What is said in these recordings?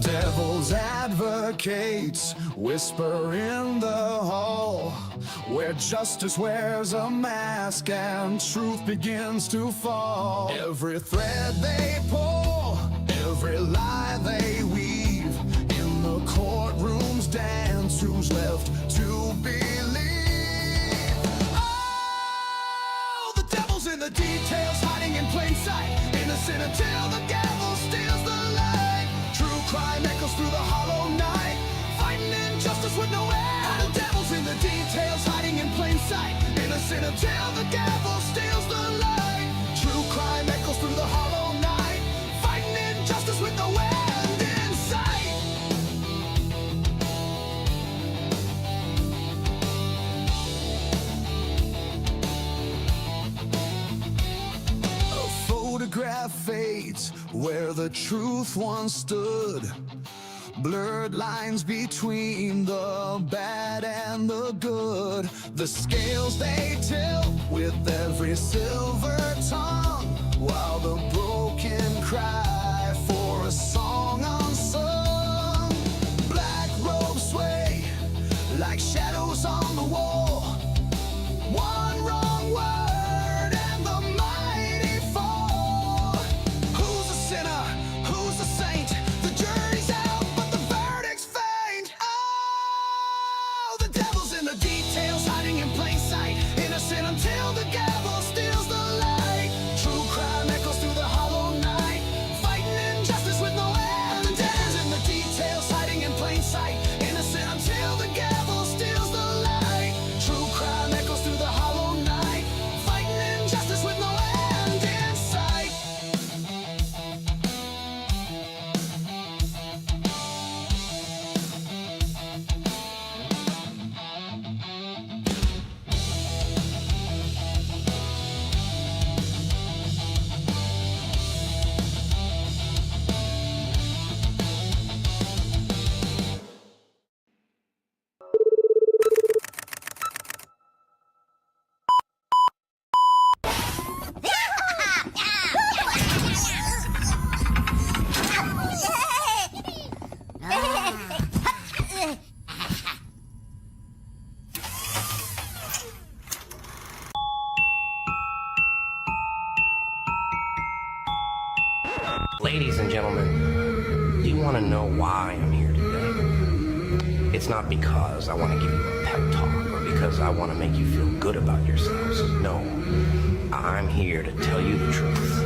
Devil's advocates whisper in the hall, where justice wears a mask and truth begins to fall. Every thread they pull, every lie they weave, in the courtroom's dance, who's left to believe? Oh, the devil's in the details, hiding in plain sight, innocent until the gavel steals the light. True crime echoes through the hollow night, fighting injustice with no end. The devil's in the details, hiding in plain sight, innocent until the gavel steals the light. True crime echoes through the hollow night, fighting injustice with no end in sight. A photograph fades where the truth once stood. Blurred lines between the bad and the good. The scales they tilt with every silver tongue, while the broken cry for a song unsung. Black robes sway like shadows on the wall. One wrong word and the mighty fall. Who's a sinner? Who's a saint? The jury's out, but the verdict's faint. Oh, the devil's in the details, hiding in plain sight, innocent until the gavel steals the light. True crime echoes through the hollow night, fighting injustice with no end. The devil's in the details, hiding in plain sight, innocent until the gavel steals the light. True crime echoes through the hollow night, fighting injustice with no end in sight. Ladies and gentlemen, do you want to know why I'm here today? It's not because I want to give you a pep talk or because I want to make you feel good about yourselves. No, I'm here to tell you the truth.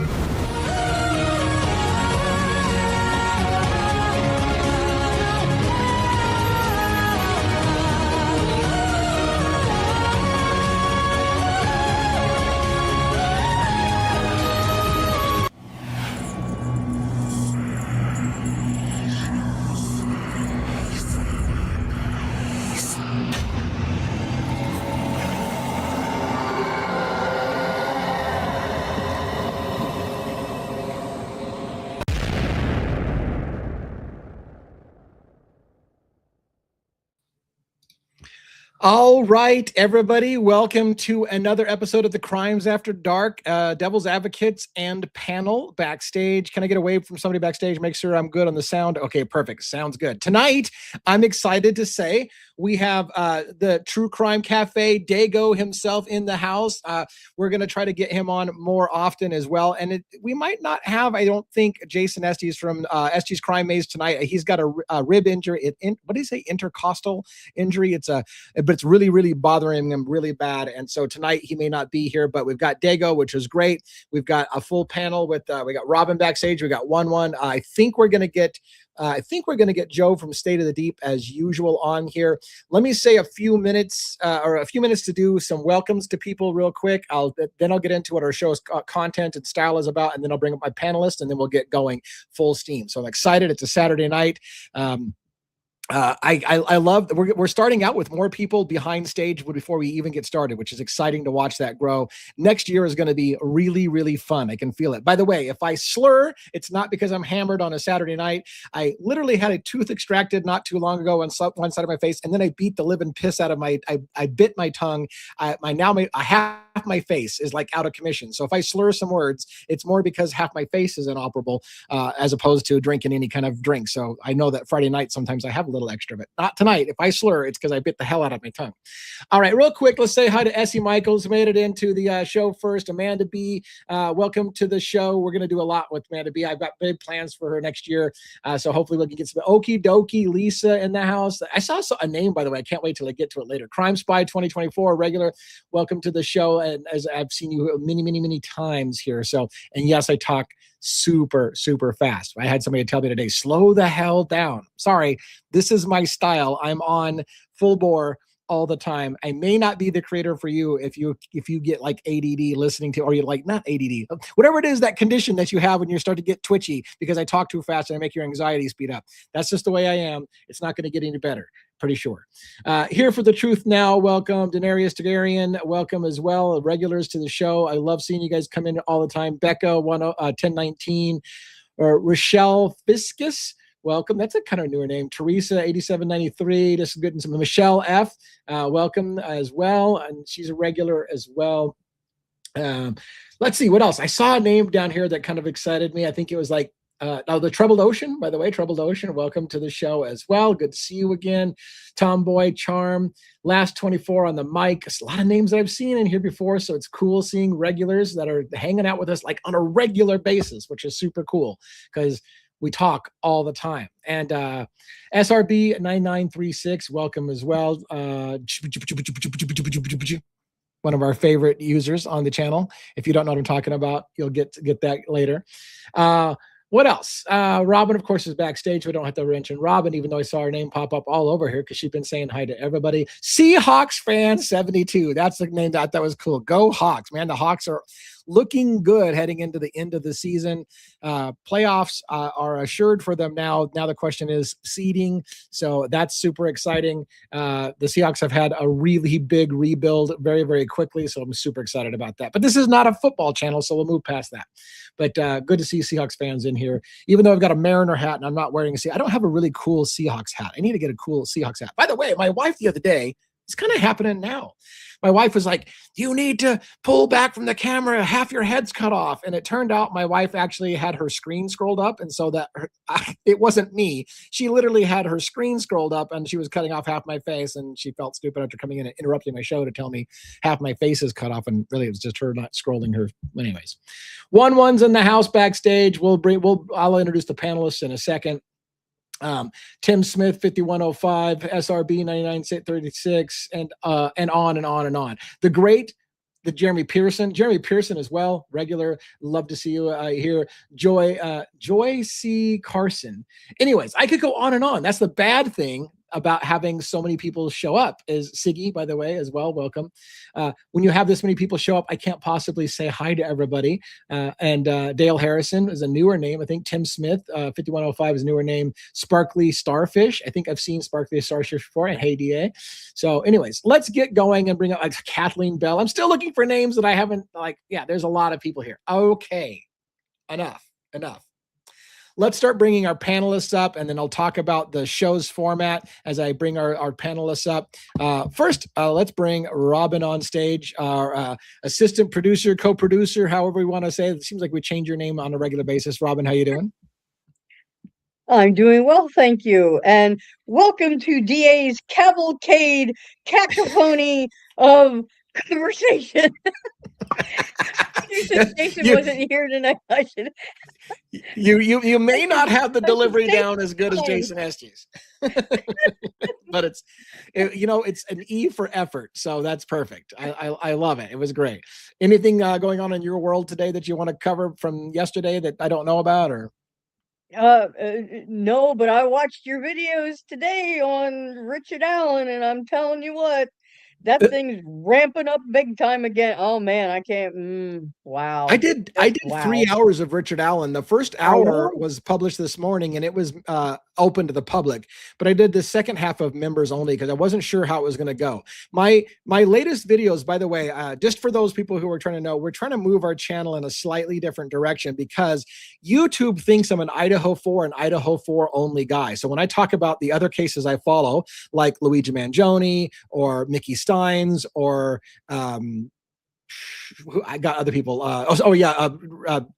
All right, everybody, welcome to another episode of the Crimes After Dark, Devil's Advocates and panel backstage. Can I get away from somebody backstage? Make sure I'm good on the sound. Okay, perfect. Sounds good. Tonight, I'm excited to say we have the True Crime Cafe, Dago himself in the house. We're going to try to get him on more often as well. And we might not have, I don't think, Jason Estes from Estes Crime Maze tonight. He's got a rib injury. What do you say? Intercostal injury. But it's really, really bothering him really bad. And so tonight he may not be here, but we've got Dago, which is great. We've got a full panel with, we got Robin backstage. We got one. I think we're going to get Joe from State of the Deep as usual on here. Let me say a few minutes to do some welcomes to people real quick. Then I'll get into what our show's content and style is about. And then I'll bring up my panelists and then we'll get going full steam. So I'm excited. It's a Saturday night. I love we're starting out with more people behind stage before we even get started, which is exciting to watch that grow. Next year is going to be really, really fun. I can feel it. By the way, if I slur, it's not because I'm hammered on a Saturday night. I literally had a tooth extracted not too long ago on one side of my face, and then I beat the living piss out of I bit my tongue. Half my face is like out of commission. So if I slur some words, it's more because half my face is inoperable, as opposed to drinking any kind of drink. So I know that Friday night sometimes I have a little extra, but not tonight. If I slur, it's because I bit the hell out of my tongue. All right, real quick, let's say hi to Essie Michaels, who made it into the show first. Amanda B, welcome to the show. We're going to do a lot with Amanda B. I've got big plans for her next year, so hopefully we can get some Okie Dokie Lisa in the house. I saw a name, by the way. I can't wait till I get to it later. Crime Spy 2024 regular. Welcome to the show, and as I've seen you many times here. So, and yes, I talk super fast. I had somebody tell me today, slow the hell down. Sorry, this is my style. I'm on full bore all the time. I may not be the creator for you if you get like ADD listening to, or you like, not ADD, whatever it is, that condition that you have when you start to get twitchy because I talk too fast and I make your anxiety speed up. That's just the way I am. It's not going to get any better. Pretty sure. Here for the truth now. Welcome, Daenerys Targaryen. Welcome as well, regulars to the show. I love seeing you guys come in all the time. Becca 1019, or Rochelle Fiscus. Welcome. That's a kind of newer name. Teresa 8793. This is good. And some Michelle F. Welcome as well, and she's a regular as well. Let's see what else. I saw a name down here that kind of excited me. I think it was like the Troubled Ocean, by the way. Troubled Ocean, welcome to the show as well. Good to see you again. Tomboy Charm, Last 24 on the mic. It's a lot of names that I've seen in here before, so it's cool seeing regulars that are hanging out with us like on a regular basis, which is super cool because we talk all the time. And SRB 9936, welcome as well. One of our favorite users on the channel. If you don't know what I'm talking about, you'll get that later. What else? Robin, of course, is backstage. We don't have to mention Robin, even though I saw her name pop up all over here because she's been saying hi to everybody. Seahawks fan 72. That's the name that was cool. Go Hawks, man. The Hawks are looking good heading into the end of the season. Playoffs are assured for them now. Now the question is seeding. So that's super exciting. The Seahawks have had a really big rebuild very, very quickly. So I'm super excited about that. But this is not a football channel, so we'll move past that. But good to see Seahawks fans in here. Even though I've got a Mariner hat and I'm not wearing a I don't have a really cool Seahawks hat. I need to get a cool Seahawks hat. By the way, my wife the other day, it's kind of happening now. My wife was like, you need to pull back from the camera, half your head's cut off. And it turned out my wife actually had her screen scrolled up. And so that it wasn't me. She literally had her screen scrolled up and she was cutting off half my face. And she felt stupid after coming in and interrupting my show to tell me half my face is cut off. And really it was just her not scrolling her. Anyways, one's in the house backstage. I'll introduce the panelists in a second. Tim Smith 5105, SRB 9936, and on and on and on. The Jeremy Pearson as well, regular. Love to see you here. Joy C. Carson. Anyways, I could go on and on. That's the bad thing about having so many people show up. Is Siggy, by the way, as well. Welcome. When you have this many people show up, I can't possibly say hi to everybody. And Dale Harrison is a newer name. I think Tim Smith 5105 is a newer name. Sparkly Starfish. I think I've seen Sparkly Starfish before. And Hey DA. So anyways, let's get going and bring up like Kathleen Bell. I'm still looking for names that I haven't there's a lot of people here. Okay, enough. Let's start bringing our panelists up, and then I'll talk about the show's format as I bring our panelists up. First, let's bring Robin on stage, our assistant producer, co-producer, however we want to say it. It seems like we change your name on a regular basis. Robin, how you doing? I'm doing well, thank you. And welcome to DA's cavalcade cacophony of conversation. Jason wasn't here tonight. I should. You may not have the delivery down as good as Jason Estes, but it's an E for effort, so that's perfect. I love it. It was great. Anything going on in your world today that you want to cover from yesterday that I don't know about, or? No, but I watched your videos today on Richard Allen, and I'm telling you what, That thing's ramping up big time again. Oh man, I can't. Wow. I did Wow. 3 hours of Richard Allen. The first I hour know. was published this morning and it was open to the public. But I did the second half of members only because I wasn't sure how it was going to go. My latest videos, by the way, just for those people who are trying to know, we're trying to move our channel in a slightly different direction because YouTube thinks I'm an Idaho 4 and Idaho 4 only guy. So when I talk about the other cases I follow, like Luigi Mangione or Mickey Steins or I got other people.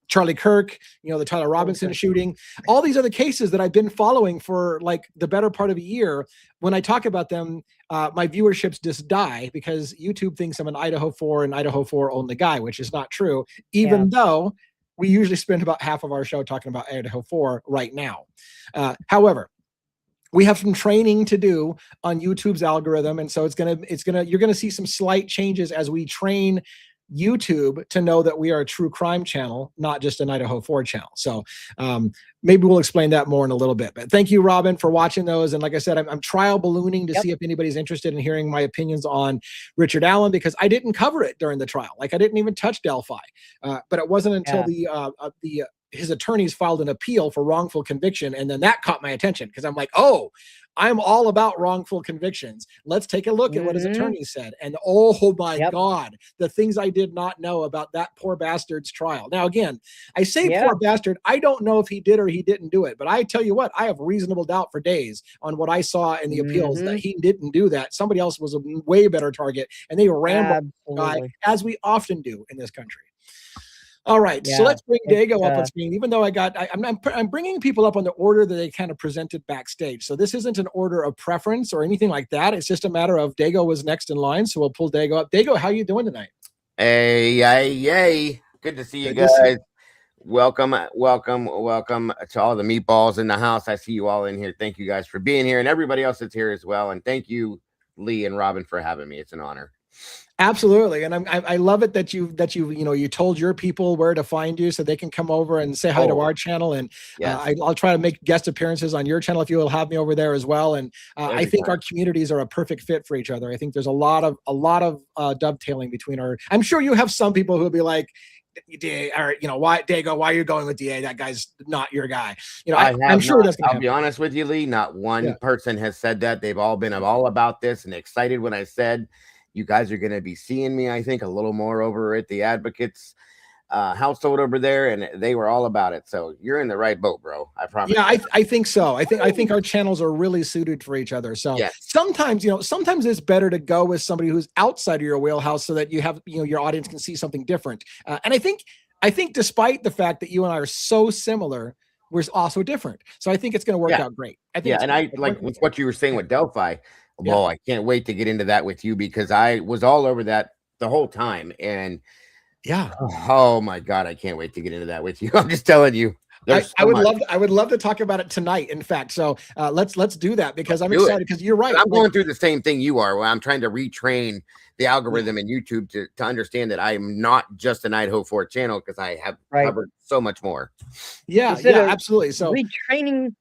Charlie Kirk, the Tyler Robinson shooting, all these other cases that I've been following for like the better part of a year. When I talk about them, my viewerships just die because YouTube thinks I'm an Idaho 4 and Idaho 4 only guy, which is not true, even though we usually spend about half of our show talking about Idaho 4 right now. However, we have some training to do on YouTube's algorithm. And so you're going to see some slight changes as we train YouTube to know that we are a true crime channel, not just an Idaho 4 channel. So maybe we'll explain that more in a little bit. But thank you, Robin, for watching those. And like I said, I'm trial ballooning to see if anybody's interested in hearing my opinions on Richard Allen, because I didn't cover it during the trial. Like I didn't even touch Delphi. But it wasn't until his attorneys filed an appeal for wrongful conviction. And then that caught my attention because I'm like, oh, I'm all about wrongful convictions. Let's take a look at what his attorneys said. And oh my God, the things I did not know about that poor bastard's trial. Now, again, I say poor bastard. I don't know if he did or he didn't do it, but I tell you what, I have reasonable doubt for days on what I saw in the appeals that he didn't do that. Somebody else was a way better target and they rambled guy, as we often do in this country. All right, so let's bring Dago up on screen. Even though I'm bringing people up on the order that they kind of presented backstage. So this isn't an order of preference or anything like that. It's just a matter of Dago was next in line, so we'll pull Dago up. Dago, how are you doing tonight? Hey, good to see you guys. Welcome to all the meatballs in the house. I see you all in here. Thank you guys for being here, and everybody else that's here as well. And thank you, Lee and Robin, for having me. It's an honor. Absolutely. And I love it that you told your people where to find you so they can come over and say hi to our channel. And I'll try to make guest appearances on your channel if you will have me over there as well. And I think our communities are a perfect fit for each other. I think there's a lot of dovetailing between I'm sure you have some people who'll be like, DA, or why Dago, why are you going with DA? That guy's not your guy. I'm sure that's gonna happen. I'll be honest with you, Lee. Not one person has said that. They've all been all about this and excited when I said you guys are going to be seeing me, I think, a little more over at the Advocates household over there, and they were all about it. So you're in the right boat, bro. I promise. Yeah, I think so. I think our channels are really suited for each other. So sometimes it's better to go with somebody who's outside of your wheelhouse so that you have your audience can see something different. And I think despite the fact that you and I are so similar, we're also different. So I think it's going to work out great. I think. And I like with what you were saying with Delphi. Well, I can't wait to get into that with you because I was all over that the whole time. And oh my God, I can't wait to get into that with you. I'm just telling you. I would love to talk about it tonight. In fact, so let's do that because I'm excited because you're right. I'm going through the same thing you are. Where I'm trying to retrain the algorithm in YouTube to understand that I'm not just an Idaho 4 channel because I have covered so much more. Yeah, absolutely. So retraining.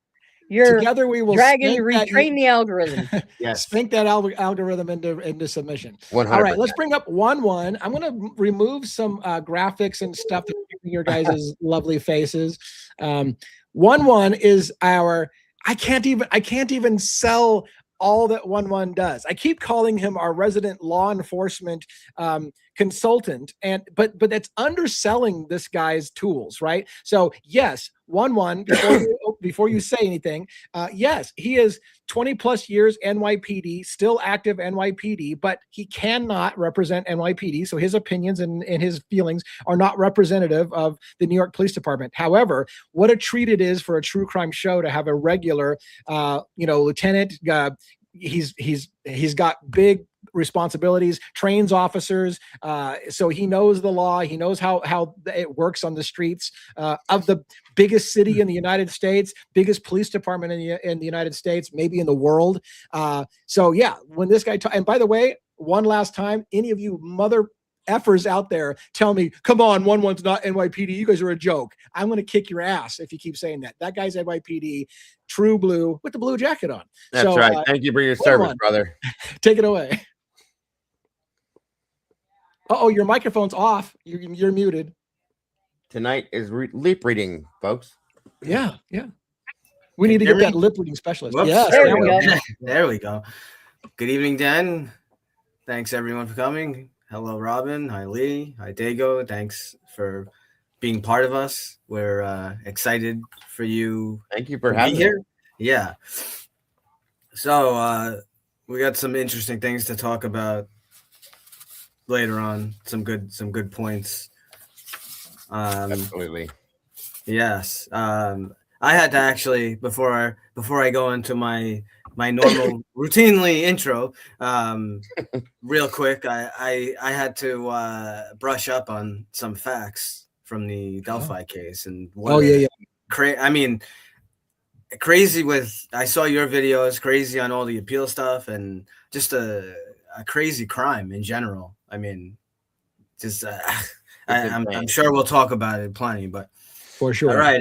Together we will retrain the algorithm. Spank that algorithm into submission. 100%. All right, let's bring up 1-1. I'm going to remove some graphics and stuff to your guys' lovely faces. 1-1 is our. I can't even sell all that 1-1 does. I keep calling him our resident law enforcement consultant, but that's underselling this guy's tools, right? So yes, 1-1, before you say anything, yes, he is 20 plus years NYPD, still active NYPD, but he cannot represent NYPD. So his opinions and his feelings are not representative of the New York Police Department. However, what a treat it is for a true crime show to have a regular, lieutenant. He's got big responsibilities, trains officers, so he knows the law. He knows how it works on the streets of the biggest city in the United States, biggest police department in the United States, maybe in the world. So yeah, when this guy and by the way, one last time, any of you mother effers out there tell me, come on, 1-1's not NYPD. You guys are a joke. I'm going to kick your ass if you keep saying that. That guy's NYPD, true blue with the blue jacket on. That's right. Thank you for your service, brother. Take it away. Oh, your microphone's off. You're muted. Tonight is lip reading, folks. Yeah. We Can need to you get hear that me? lip reading specialist. Whoops, Yes, There now we we go. can. There we go. Good evening, Dan. Thanks everyone for coming. Hello, Robin. Hi, Lee. Hi, Dago. Thanks for being part of us. We're excited for you. Thank you for to be having me. here. Yeah. So we got some interesting things to talk about later on. Some good points. Absolutely. Yes. I had to actually before I go into my normal routinely intro, real quick, I had to brush up on some facts from the Delphi case and what. Oh yeah. I mean, crazy with. I saw your videos, crazy on all the appeal stuff, and just a crazy crime in general. I mean, just I'm sure we'll talk about it plenty, but For sure. all right,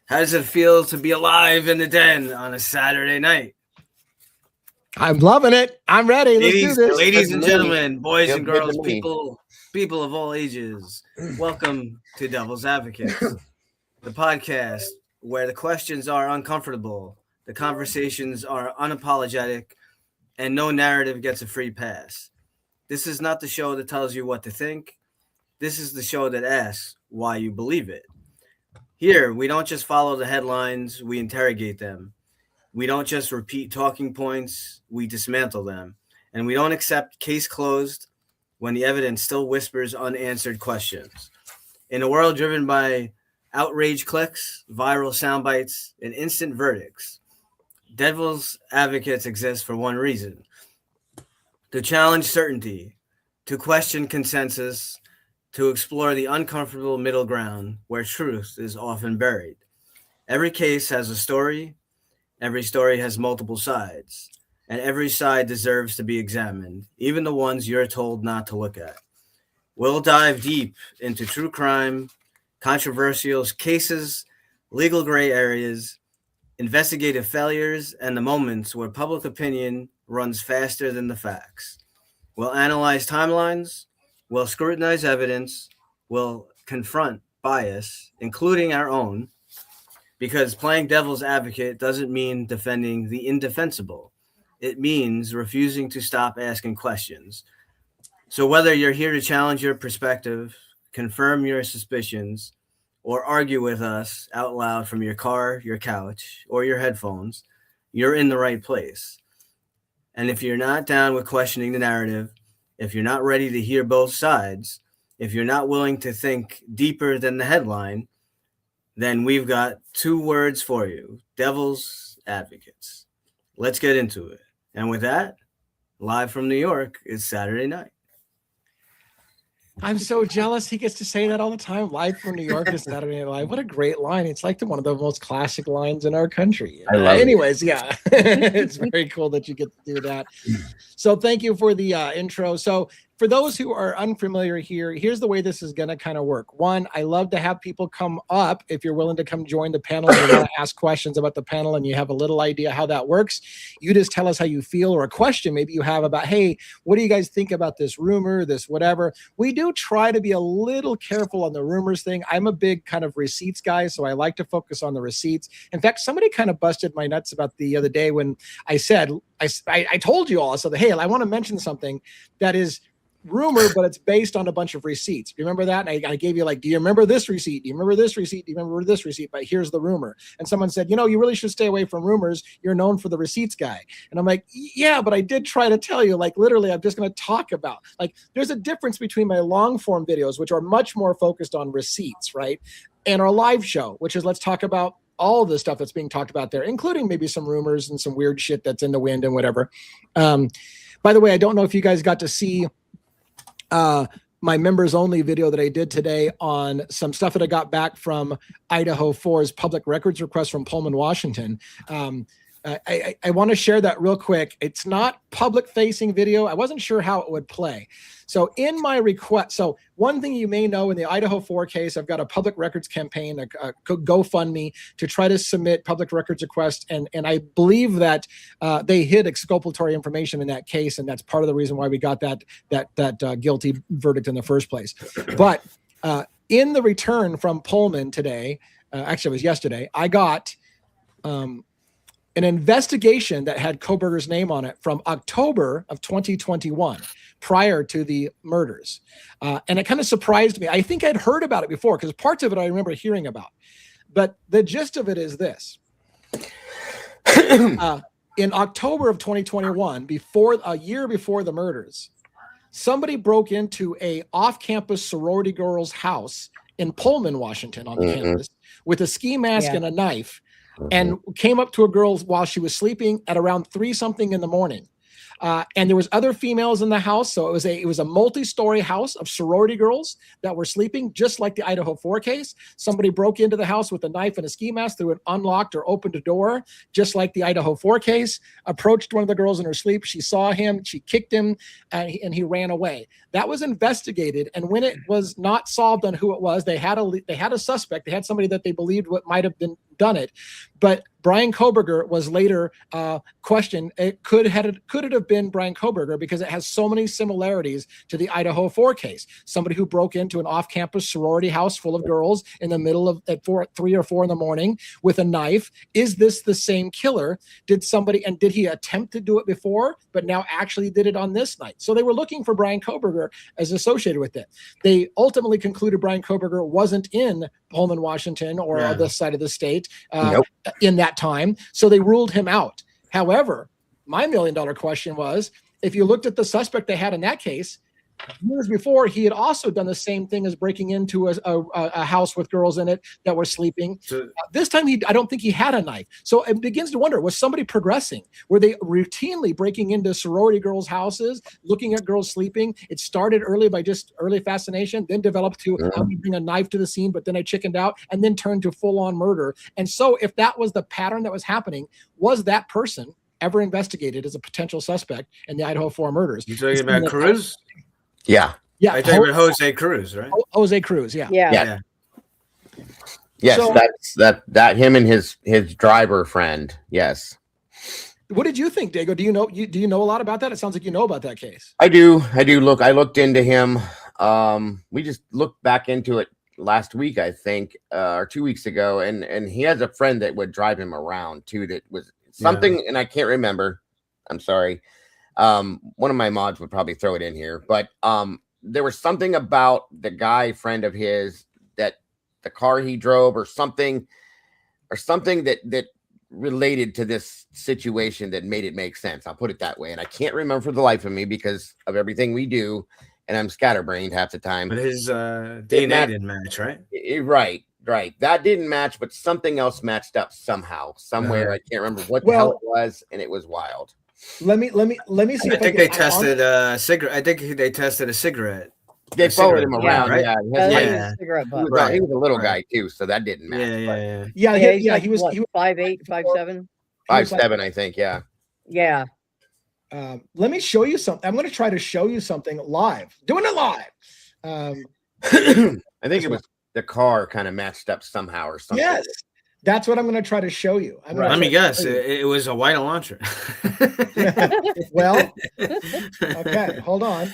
how does it feel to be alive in the den on a Saturday night? I'm loving it. I'm ready. Let's do this. Ladies and gentlemen, boys Feels and good to girls, me. people of all ages, welcome to Devil's Advocates, the podcast where the questions are uncomfortable, the conversations are unapologetic, and no narrative gets a free pass. This is not the show that tells you what to think. This is the show that asks why you believe it. Here, we don't just follow the headlines, we interrogate them. We don't just repeat talking points, we dismantle them. And we don't accept case closed when the evidence still whispers unanswered questions. In a world driven by outrage clicks, viral sound bites, and instant verdicts, Devil's Advocates exist for one reason: to challenge certainty, to question consensus, to explore the uncomfortable middle ground where truth is often buried. Every case has a story, every story has multiple sides, and every side deserves to be examined, even the ones you're told not to look at. We'll dive deep into true crime, controversial cases, legal gray areas, investigative failures, and the moments where public opinion runs faster than the facts. We'll analyze timelines, we'll scrutinize evidence, we'll confront bias, including our own, because playing devil's advocate doesn't mean defending the indefensible. It means refusing to stop asking questions. So whether you're here to challenge your perspective, confirm your suspicions, or argue with us out loud from your car, your couch, or your headphones, you're in the right place. And if you're not down with questioning the narrative, if you're not ready to hear both sides, if you're not willing to think deeper than the headline, then we've got two words for you: Devil's Advocates. Let's get into it. And with that, live from New York, it's Saturday night. I'm so jealous. He gets to say that all the time. Live from New York is Saturday Night Live. What a great line. It's like one of the most classic lines in our country. I love it. Anyways, yeah, it's very cool that you get to do that. So thank you for the intro. So for those who are unfamiliar here, here's the way this is going to kind of work. One, I love to have people come up if you're willing to come join the panel and you want to ask questions about the panel and you have a little idea how that works. You just tell us how you feel, or a question maybe you have about, hey, what do you guys think about this rumor, this whatever. We do try to be a little careful on the rumors thing. I'm a big kind of receipts guy, so I like to focus on the receipts. In fact, somebody kind of busted my nuts about the other day when I said, I told you all, so that, hey, I want to mention something that is rumor, but it's based on a bunch of receipts. You remember that? And I gave you like, do you remember this receipt? Do you remember this receipt? Do you remember this receipt? But here's the rumor. And someone said, you know, you really should stay away from rumors. You're known for the receipts guy. And I'm like, yeah, but I did try to tell you, like, literally, I'm just going to talk about, like, there's a difference between my long form videos, which are much more focused on receipts, right? And our live show, which is let's talk about all the stuff that's being talked about there, including maybe some rumors and some weird shit that's in the wind and whatever. By the way, I don't know if you guys got to see my members only video that I did today on some stuff that I got back from Idaho 4's public records request from Pullman, Washington. I want to share that real quick. It's not public facing video. I wasn't sure how it would play. So in my request, so one thing you may know in the Idaho 4 case, I've got a public records campaign, a GoFundMe to try to submit public records requests. And I believe that they hid exculpatory information in that case. And that's part of the reason why we got that guilty verdict in the first place. But in the return from Pullman today, actually it was yesterday, I got an investigation that had Kohberger's name on it from October of 2021, prior to the murders. And it kind of surprised me. I think I'd heard about it before because parts of it I remember hearing about. But the gist of it is this. In October of 2021, a year before the murders, somebody broke into a off-campus sorority girl's house in Pullman, Washington, on the campus with a ski mask and a knife, and came up to a girl while she was sleeping at around 3-something in the morning. And there was other females in the house. So it was a multi-story house of sorority girls that were sleeping, just like the Idaho 4 case. Somebody broke into the house with a knife and a ski mask through an unlocked or opened a door, just like the Idaho 4 case, approached one of the girls in her sleep. She saw him, she kicked him, and he ran away. That was investigated. And when it was not solved on who it was, they had a suspect. They had somebody that they believed what might have been done it. But Brian Kohberger was later questioned. Could it have been Brian Kohberger, because it has so many similarities to the Idaho 4 case? Somebody who broke into an off-campus sorority house full of girls in the middle of at 3 or 4 in the morning with a knife. Is this the same killer? Did he attempt to do it before, but now actually did it on this night? So they were looking for Brian Kohberger as associated with it. They ultimately concluded Brian Kohberger wasn't in Pullman, Washington, or this side of the state in that time. So they ruled him out. However, my $1 million question was, if you looked at the suspect they had in that case, years before, he had also done the same thing as breaking into a house with girls in it that were sleeping. So, this time, I don't think he had a knife. So it begins to wonder, was somebody progressing? Were they routinely breaking into sorority girls' houses, looking at girls sleeping? It started early by just early fascination, then developed to how we bring a knife to the scene, but then I chickened out, and then turned to full-on murder. And so if that was the pattern that was happening, was that person ever investigated as a potential suspect in the Idaho 4 murders? You talking about Cruz? Yeah. I think with Jose Cruz, right? Jose Cruz, yeah. Yes, so, that's him and his driver friend. Yes. What did you think, Diego? Do you know a lot about that? It sounds like you know about that case. I do. I looked into him. We just looked back into it last week, I think, or 2 weeks ago, and he has a friend that would drive him around too. That was something, and I can't remember. I'm sorry. One of my mods would probably throw it in here, but there was something about the guy friend of his, that the car he drove or something that related to this situation that made it make sense. I'll put it that way. And I can't remember for the life of me because of everything we do, and I'm scatterbrained half the time. But his DNA didn't match, right? Right. That didn't match, but something else matched up somehow, somewhere. I can't remember what the hell it was, and it was wild. Let me see. I think they tested a cigarette. I think they tested a cigarette. They followed him around, right? He was a little guy too, so that didn't matter. He was 5'8", 5'7", 5'7", I think. Yeah. Let me show you something. I'm going to try to show you something live. Doing it live. I think it was the car kind of matched up somehow or something. Yes. That's what I'm going to try to show you. Let me guess. It was a white launcher. Well, okay, hold on.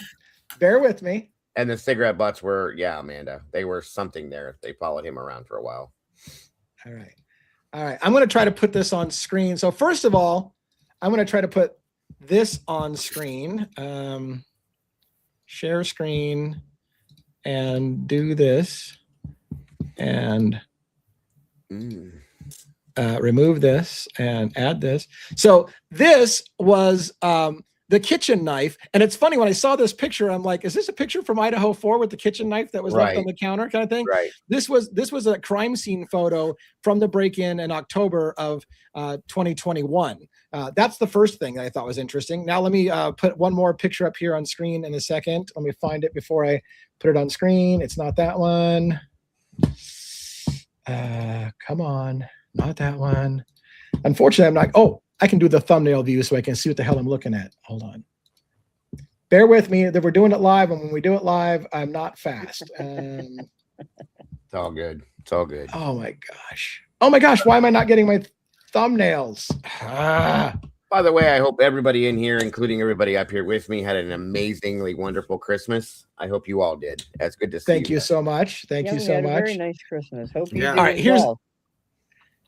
Bear with me. And the cigarette butts were, Amanda, they were something there. They followed him around for a while. All right. I'm going to try to put this on screen. So first of all, I'm going to try to put this on screen. Share screen and do this. And remove this and add this. So this was the kitchen knife. And it's funny, when I saw this picture, I'm like, is this a picture from Idaho 4 with the kitchen knife that was left on the counter kind of thing? Right. This was a crime scene photo from the break-in in October of 2021. That's the first thing that I thought was interesting. Now let me put one more picture up here on screen in a second. Let me find it before I put it on screen. It's not that one. Come on, not that one. Unfortunately, I'm not. Oh, I can do the thumbnail view so I can see what the hell I'm looking at. Hold on. Bear with me that we're doing it live, and when we do it live, I'm not fast. It's all good. It's all good. Oh my gosh. Oh my gosh. Why am I not getting my thumbnails? By the way, I hope everybody in here, including everybody up here with me, had an amazingly wonderful Christmas. I hope you all did. That's good to see. Thank you so much. Thank you we so had much. a very nice Christmas. Hope you Yeah. did All right, as here's well.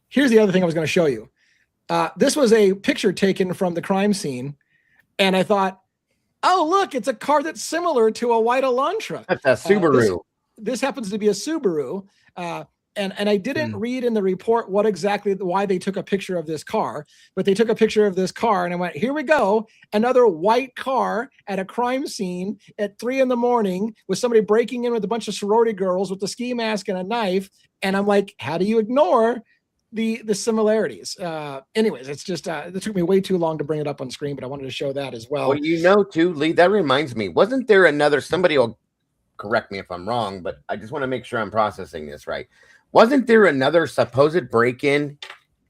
here's the other thing I was going to show you. This was a picture taken from the crime scene, and I thought, oh, look, it's a car that's similar to a white Elantra. That's a Subaru. This happens to be a Subaru. And I didn't read in the report why they took a picture of this car, but they took a picture of this car, and I went, here we go, another white car at a crime scene at 3 a.m. with somebody breaking in with a bunch of sorority girls with a ski mask and a knife. And I'm like, how do you ignore the similarities? Anyways, it's just it took me way too long to bring it up on screen, but I wanted to show that as well. Well, you know, too, Lee, that reminds me, wasn't there another, somebody will correct me if I'm wrong, but I just want to make sure I'm processing this right. Wasn't there another supposed break-in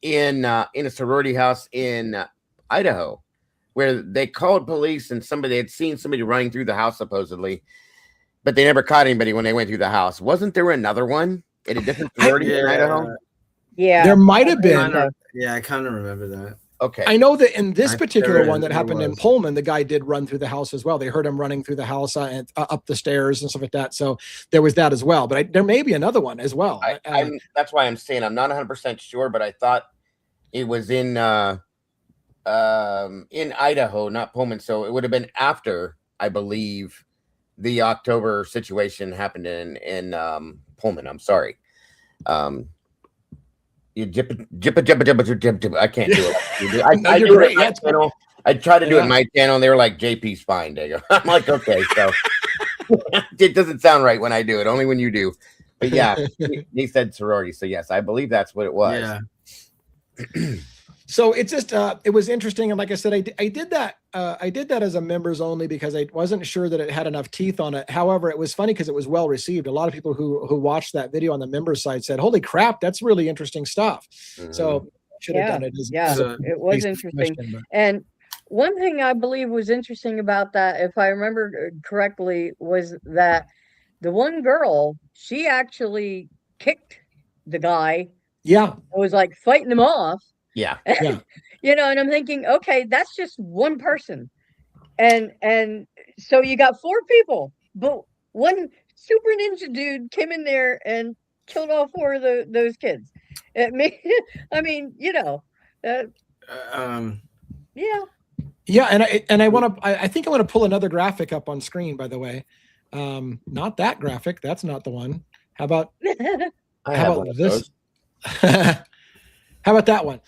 in a sorority house in Idaho where they called police and somebody had seen somebody running through the house supposedly, but they never caught anybody when they went through the house? Wasn't there another one in a different sorority in Idaho? Yeah. There might have been. I kind of remember that. Okay. I know that in this particular one that there happened in was. Pullman, the guy did run through the house as well. They heard him running through the house and up the stairs and stuff like that. So there was that as well. But there may be another one as well. That's why I'm saying I'm not 100% sure, but I thought it was in Idaho, not Pullman. So it would have been after, I believe, the October situation happened in Pullman. I'm sorry. I can't do it. I do it my channel. I try to do it in my channel, and they were like, JP's fine. They go. I'm like, okay, so it doesn't sound right when I do it, only when you do. But yeah, he said sorority, so yes, I believe that's what it was. Yeah. So it's just it was interesting, and like I said, I did that as a members only because I wasn't sure that it had enough teeth on it. However, it was funny because it was well received. A lot of people who watched that video on the members site said, "Holy crap, that's really interesting stuff." Mhm. So should have done it. It was interesting. And one thing I believe was interesting about that, if I remember correctly, was that the one girl, she actually kicked the guy. Yeah. Was like fighting him off. Yeah. Yeah. And I'm thinking, okay, that's just one person. And so you got 4 people, but one super ninja dude came in there and killed all 4 of those kids. I mean, yeah. Yeah, and I think I want to pull another graphic up on screen, by the way. Not that graphic. That's not the one. How about this? How about that one?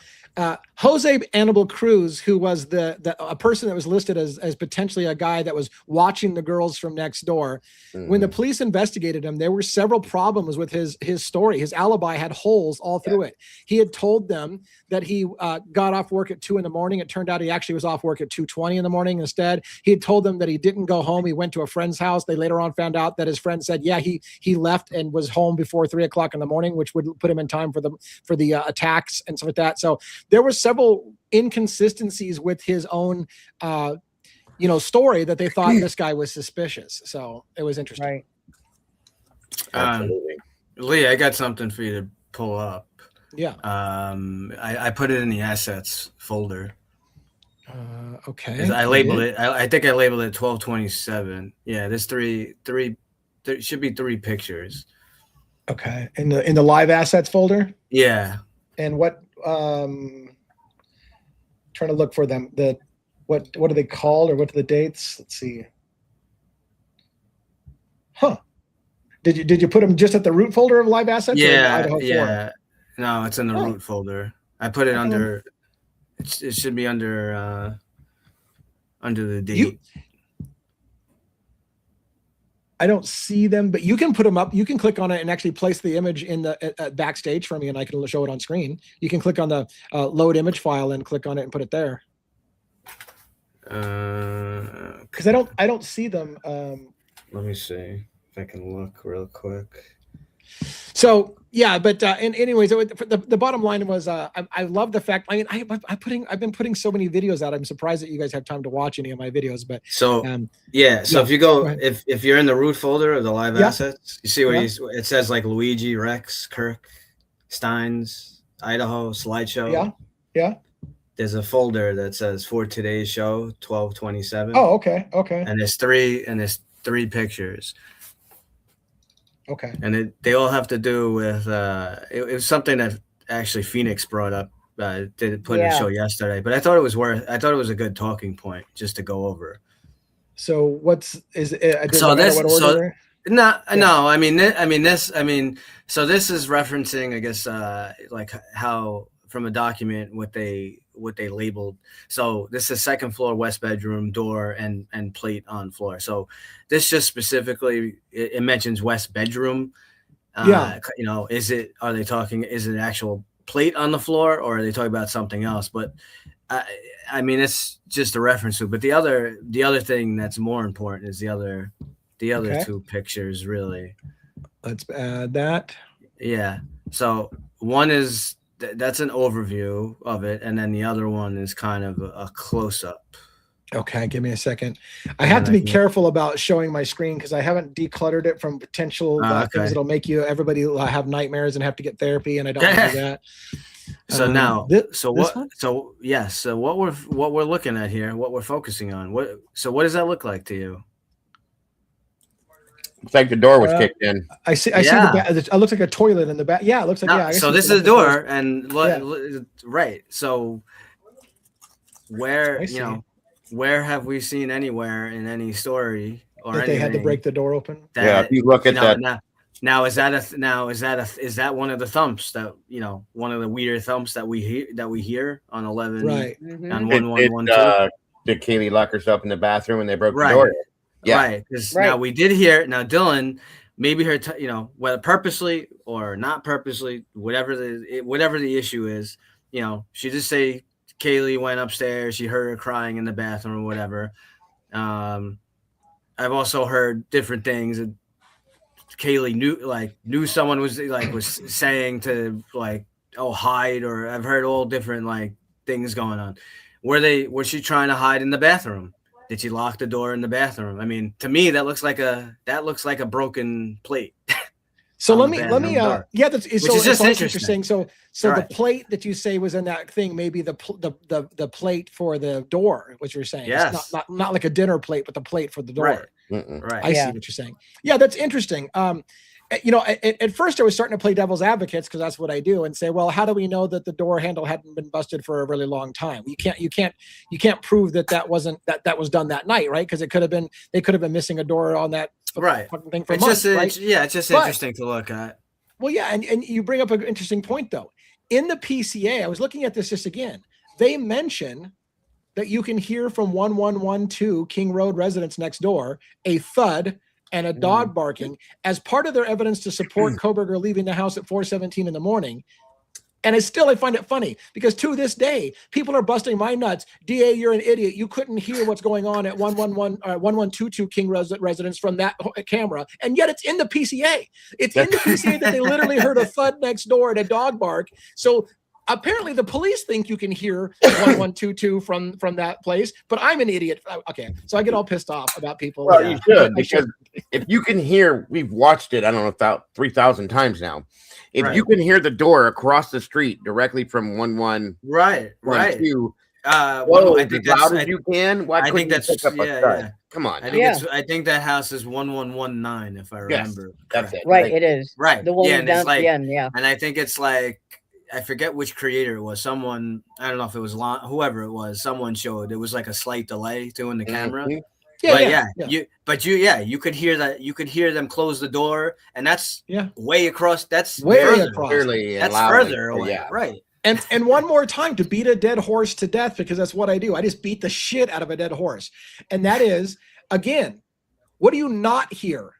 Jose Anibal Cruz, who was a person that was listed as potentially a guy that was watching the girls from next door. Mm-hmm. When the police investigated him, there were several problems with his story. His alibi had holes all through it. He had told them that he got off work at 2 a.m. It turned out he actually was off work at 2:20 in the morning instead. He had told them that he didn't go home. He went to a friend's house. They later on found out that his friend said, yeah, he left and was home before 3 o'clock in the morning, which would put him in time for the attacks and stuff like that. So there were several inconsistencies with his own story that they thought this guy was suspicious. So it was interesting. Right. Lee, I got something for you to pull up. Yeah. I put it in the assets folder. Okay. I labeled it. I think I labeled it 1227. Yeah, there's three. There should be 3 pictures. Okay. In the live assets folder. Yeah. And what? Trying to look for them. What are they called, or what are the dates? Let's see. Huh? Did you put them just at the root folder of live assets? Yeah. Yeah. No, it's in the root folder. I put it under. It should be under the date. I don't see them, but you can put them up. You can click on it and actually place the image in the backstage for me, and I can show it on screen. You can click on the load image file and click on it and put it there. Because I don't see them. Let me see if I can look real quick. So yeah, but anyways, the bottom line was I love the fact. I mean, I've been putting so many videos out. I'm surprised that you guys have time to watch any of my videos. But so yeah, if you go if you're in the root folder of the live Yeah. assets, you see where Yeah. it says like Luigi, Rex, Kirk, Steins, Idaho, slideshow. Yeah. There's a folder that says for today's show 12/27. Oh, okay. And there's three pictures. Okay. And they all have to do with it was something that actually Phoenix brought up. Did put in a show yesterday, but I thought it was a good talking point just to go over. So no. I mean, so this is referencing, I guess, like how from a document what they labeled. So this is second floor west bedroom door and plate on floor. So this just specifically it mentions west bedroom. You know, is it an actual plate on the floor, or are they talking about something else? But I mean, it's just a reference to it. But the other thing that's more important is the other two pictures, really. Let's add that. Yeah. So one is that's an overview of it, and then the other one is kind of a close up. Okay, give me a second. I have to be careful about showing my screen because I haven't decluttered it from potential things that'll make everybody have nightmares and have to get therapy, and I don't want to do that. So what we're looking at here, what we're focusing on, what does that look like to you? It's like the door was kicked in. I see the back. It looks like a toilet in the back. Yeah, it looks like So this is the door, and right. So where where have we seen anywhere in any story or that they had to break the door open? If you look at that. Now is that one of the thumps that one of the weirder thumps that we hear on 11 right on 1112? Did Kaylee lock herself in the bathroom and they broke the door? Yeah, right. Because now we did hear. Now Dylan, maybe her, whether purposely or not purposely, whatever the issue is, she just say Kaylee went upstairs. She heard her crying in the bathroom or whatever. I've also heard different things. Kaylee knew someone was saying to hide, or I've heard all different things going on. Was she trying to hide in the bathroom? Did she lock the door in the bathroom? I mean, to me, that looks like a broken plate. So let me that's just interesting. So right. The plate that you say was in that thing, maybe the plate for the door, what you're saying. Yes. It's not like a dinner plate, but the plate for the door. Right. I see what you're saying. Yeah, that's interesting. At first I was starting to play devil's advocates because that's what I do, and say, well, how do we know that the door handle hadn't been busted for a really long time? You can't prove that wasn't that was done that night, right? Because they could have been missing a door on that fucking thing for months, right? It's just interesting to look at. Well, yeah, and you bring up an interesting point though. In the PCA, I was looking at this just again. They mention that you can hear from 1112 King Road residence next door a thud and a dog barking as part of their evidence to support Koberger leaving the house at 4:17 in the morning. And I find it funny because to this day, people are busting my nuts. DA, you're an idiot. You couldn't hear what's going on at 1122 King residence from that camera. And yet it's in the PCA. It's in the PCA that they literally heard a thud next door and a dog bark. So apparently the police think you can hear 1122 from that place, but I'm an idiot. Okay, so I get all pissed off about people. Well, you should, because if you can hear, we've watched it, I don't know, about 3,000 times now. If you can hear the door across the street directly from 11, right. I think as loud as you can. Why couldn't you pick up a thud? Come on. I think that house is 1119, if I remember. Yes, that's it. Right, it is. Right. The one down at the end, And I think it's I forget which creator it was. Someone, I don't know if it was whoever it was. Someone showed it was like a slight delay too in the camera. You could hear that. You could hear them close the door, and that's way across. That's way further. across. That's further away. Yeah. Right. And one more time to beat a dead horse to death, because that's what I do. I just beat the shit out of a dead horse, and that is, again, what do you not hear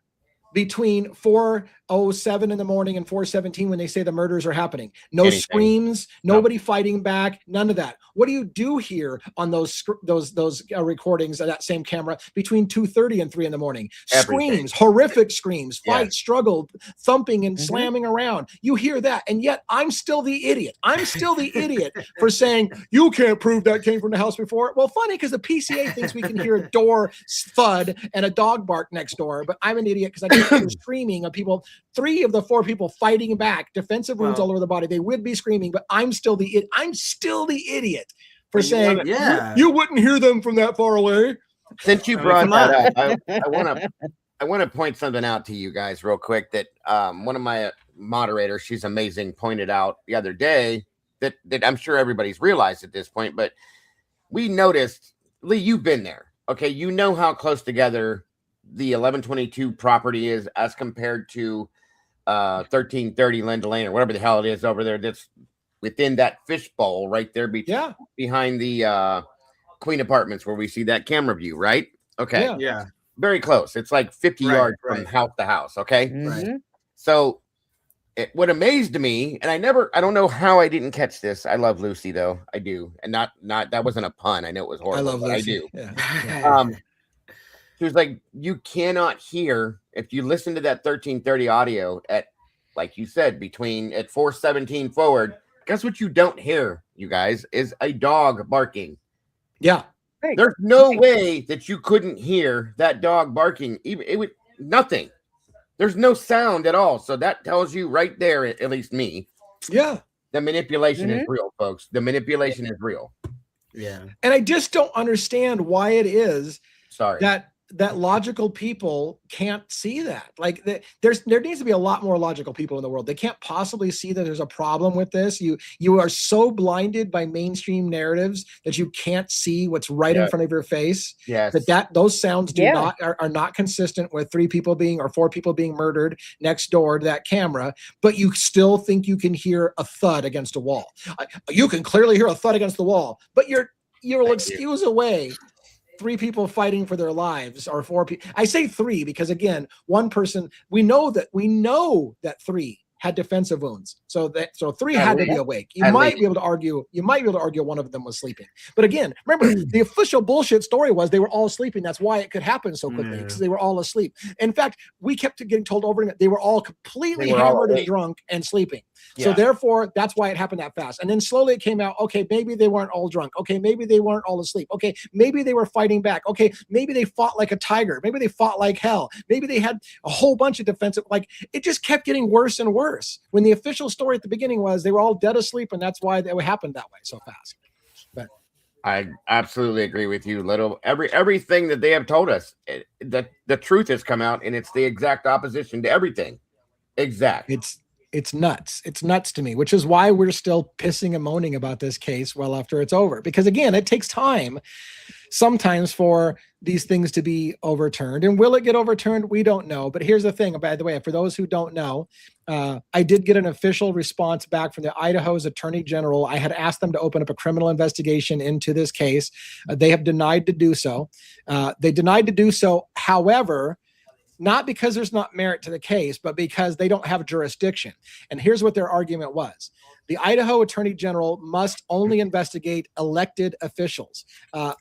between 4:07 in the morning and 4:17 when they say the murders are happening. No Anything. screams, nobody fighting back, none of that. What do you do here on those recordings of that same camera between 2:30 and 3 in the morning? Everything. Screams, horrific screams, fights, Yes. struggle, thumping and slamming around. You hear that, and yet I'm still the idiot. I'm still the idiot for saying you can't prove that came from the house before. Well, funny because the PCA thinks we can hear a door thud and a dog bark next door, but I'm an idiot because I can hear screaming of people. 3 of the 4 people fighting back, defensive wounds all over the body. They would be screaming, but I'm still the idiot for saying you wouldn't hear them from that far away. Since you brought that up, I want to point something out to you guys real quick that one of my moderators, she's amazing, pointed out the other day that I'm sure everybody's realized at this point, but we noticed, Lee, you've been there. Okay, you know how close together the 1122 property is as compared to 1330 Linda Lane or whatever the hell it is over there that's within that fishbowl right there behind the Queen Apartments where we see that camera view, right? Okay. Yeah. Very close. It's like 50 yards from house to house, okay? Mhm. So what amazed me, and I don't know how I didn't catch this. I love Lucy though. I do. And not that wasn't a pun. I know it was horrible. I love Lucy. I do. Yeah. She was like, you cannot hear if you listen to that 1330 audio at, like you said, between at 4:17 forward. Guess what you don't hear, you guys, is a dog barking. Yeah. Right. There's no way that you couldn't hear that dog barking. Even it would nothing. There's no sound at all. So that tells you right there, at least me. Yeah. The manipulation is real, folks. The manipulation is real. Yeah. And I just don't understand why it is Sorry. that logical people can't see that. Like there needs to be a lot more logical people in the world. They can't possibly see that there's a problem with this. You are so blinded by mainstream narratives that you can't see what's right in front of your face. Yes. That those sounds are not consistent with 3 people or 4 people being murdered next door to that camera, but you still think you can hear a thud against a wall. You can clearly hear a thud against the wall, but you'll excuse away 3 people fighting for their lives, or 4 people. I say 3 because again, one person, we know that 3 had defensive wounds. So 3 had to be awake. You might be able to argue one of them was sleeping. But again, remember the official bullshit story was they were all sleeping. That's why it could happen so quickly, because they were all asleep. In fact, we kept getting told over and they were all completely hammered and drunk and sleeping. So therefore, that's why it happened that fast. And then slowly it came out, okay, maybe they weren't all drunk. Okay, maybe they weren't all asleep. Okay, maybe they were fighting back. Okay, maybe they fought like a tiger. Maybe they fought like hell. Maybe they had a whole bunch of defensive, like it just kept getting worse and worse. When the official story at the beginning was they were all dead asleep, and that's why it happened that way so fast. But I absolutely agree with you, Little. Everything that they have told us, the truth has come out, and it's the exact opposition to everything. Exact. It's nuts. It's nuts to me, which is why we're still pissing and moaning about this case well after it's over. Because again, it takes time sometimes for these things to be overturned. And will it get overturned? We don't know. But here's the thing, by the way, for those who don't know, I did get an official response back from the Idaho's Attorney General. I had asked them to open up a criminal investigation into this case. They have denied to do so. They denied to do so. However, not because there's not merit to the case, but because they don't have jurisdiction. And here's what their argument was. The Idaho Attorney General must only investigate elected officials.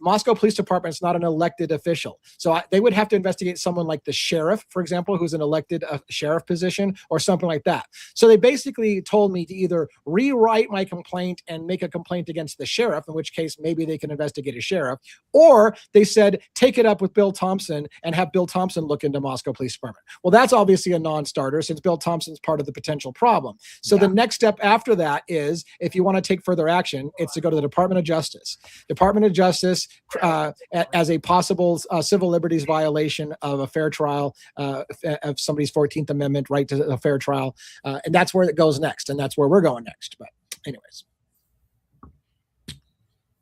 Moscow Police Department is not an elected official. So they would have to investigate someone like the sheriff, for example, who's an elected sheriff position or something like that. So they basically told me to either rewrite my complaint and make a complaint against the sheriff, in which case maybe they can investigate a sheriff, or they said, take it up with Bill Thompson and have Bill Thompson look into Moscow Police Department. Well, that's obviously a non-starter since Bill Thompson's part of the potential problem. So the next step after that is, if you want to take further action, it's to go to the Department of Justice. Department of Justice, as a possible civil liberties violation of a fair trial, of somebody's 14th Amendment right to a fair trial. And that's where it goes next. And that's where we're going next. But anyways.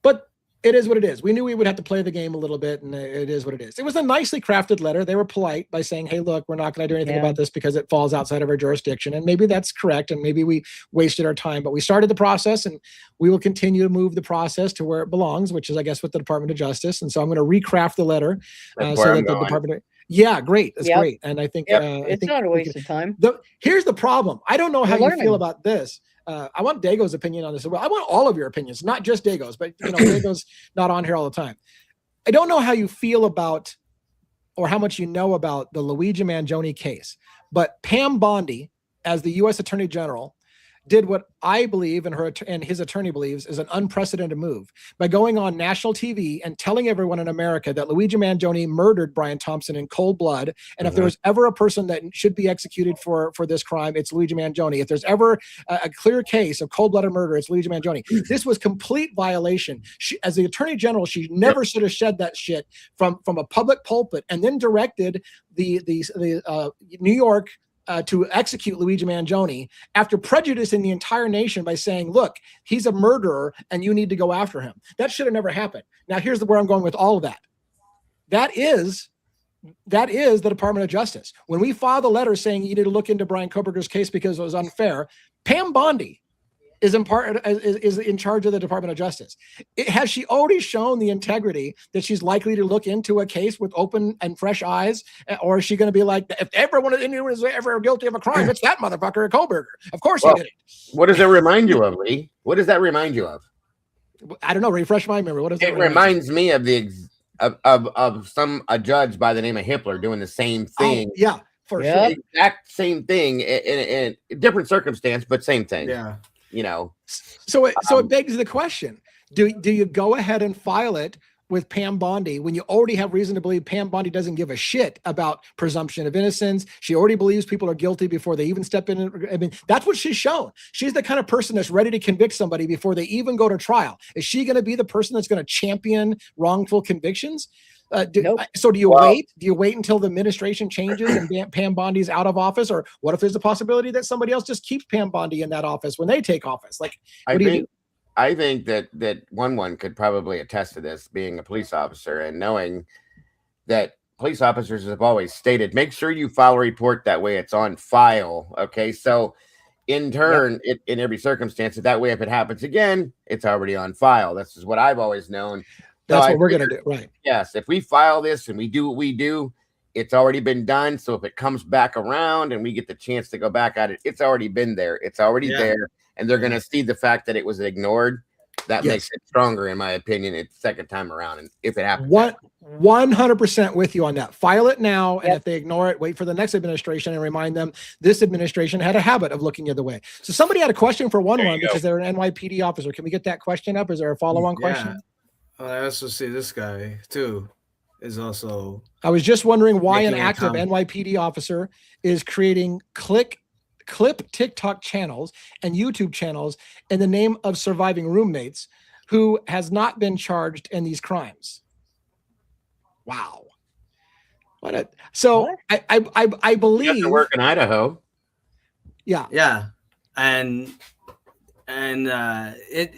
But it is what it is. We knew we would have to play the game a little bit, and it is what it is. It was a nicely crafted letter. They were polite by saying, hey, look, we're not going to do anything about this because it falls outside of our jurisdiction. And maybe that's correct, and maybe we wasted our time. But we started the process, and we will continue to move the process to where it belongs, which is, I guess, with the Department of Justice. And so I'm going to recraft the letter so that the Department of Yeah, great. That's Yep. great. And I think It's not a waste of time. Here's the problem. I don't know how We're you feel learning. about this. I want Dago's opinion on this. Well, I want all of your opinions, not just Dago's, but Dago's not on here all the time. I don't know how you feel about, or how much you know about the Luigi Mangione case, but Pam Bondi, as the U.S. Attorney General, did what I believe and his attorney believes is an unprecedented move by going on national TV and telling everyone in America that Luigi Mangione murdered Brian Thompson in cold blood. And if there was ever a person that should be executed for this crime, it's Luigi Mangione. If there's ever a clear case of cold-blooded murder, it's Luigi Mangione. This was complete violation. She, as the Attorney General, she never should have said that shit from a public pulpit, and then directed the New York to execute Luigi Mangione after prejudicing the entire nation by saying, look, he's a murderer and you need to go after him. That should have never happened. Now, here's where I'm going with all of that. That is the Department of Justice. When we filed a letter saying you need to look into Brian Koberger's case because it was unfair, Pam Bondi is in charge of the Department of Justice. Has she already shown the integrity that she's likely to look into a case with open and fresh eyes? Or is she going to be like, if anyone is ever guilty of a crime, it's that motherfucker, Koberger. Of course he did it. What does that remind you of, Lee? What does that remind you of? I don't know. Refresh my memory. What does it reminds me of a judge by the name of Hitler doing the same thing. Oh, yeah, for sure. Exact same thing in a different circumstance, but same thing. Yeah. So it begs the question: Do you go ahead and file it with Pam Bondi when you already have reason to believe Pam Bondi doesn't give a shit about presumption of innocence? She already believes people are guilty before they even step in. I mean, that's what she's shown. She's the kind of person that's ready to convict somebody before they even go to trial. Is she going to be the person that's going to champion wrongful convictions? Nope. So do you wait? Do you wait until the administration changes and Pam Bondi's out of office? Or what if there's a possibility that somebody else just keeps Pam Bondi in that office when they take office? Like, what do you do? I think that one could probably attest to this, being a police officer and knowing that police officers have always stated, make sure you file a report, that way it's on file. Okay. So in turn, in every circumstance, that way, if it happens again, it's already on file. This is what I've always known. That's what we're going to do. Right. Yes. If we file this and we do what we do, it's already been done. So if it comes back around and we get the chance to go back at it, it's already been there. It's already there. And they're going to see the fact that it was ignored. That makes it stronger, in my opinion, it's second time around. And if it happens, 100% with you on that. File it now. And if they ignore it, wait for the next administration and remind them this administration had a habit of looking the other way. So somebody had a question for one because they're an NYPD officer. Can we get that question up? Is there a follow-on question? I also see this guy too is also. I was just wondering why an active NYPD officer is creating clip TikTok channels and YouTube channels in the name of surviving roommates who has not been charged in these crimes. Wow. I believe to work in Idaho. Yeah. Yeah. And it,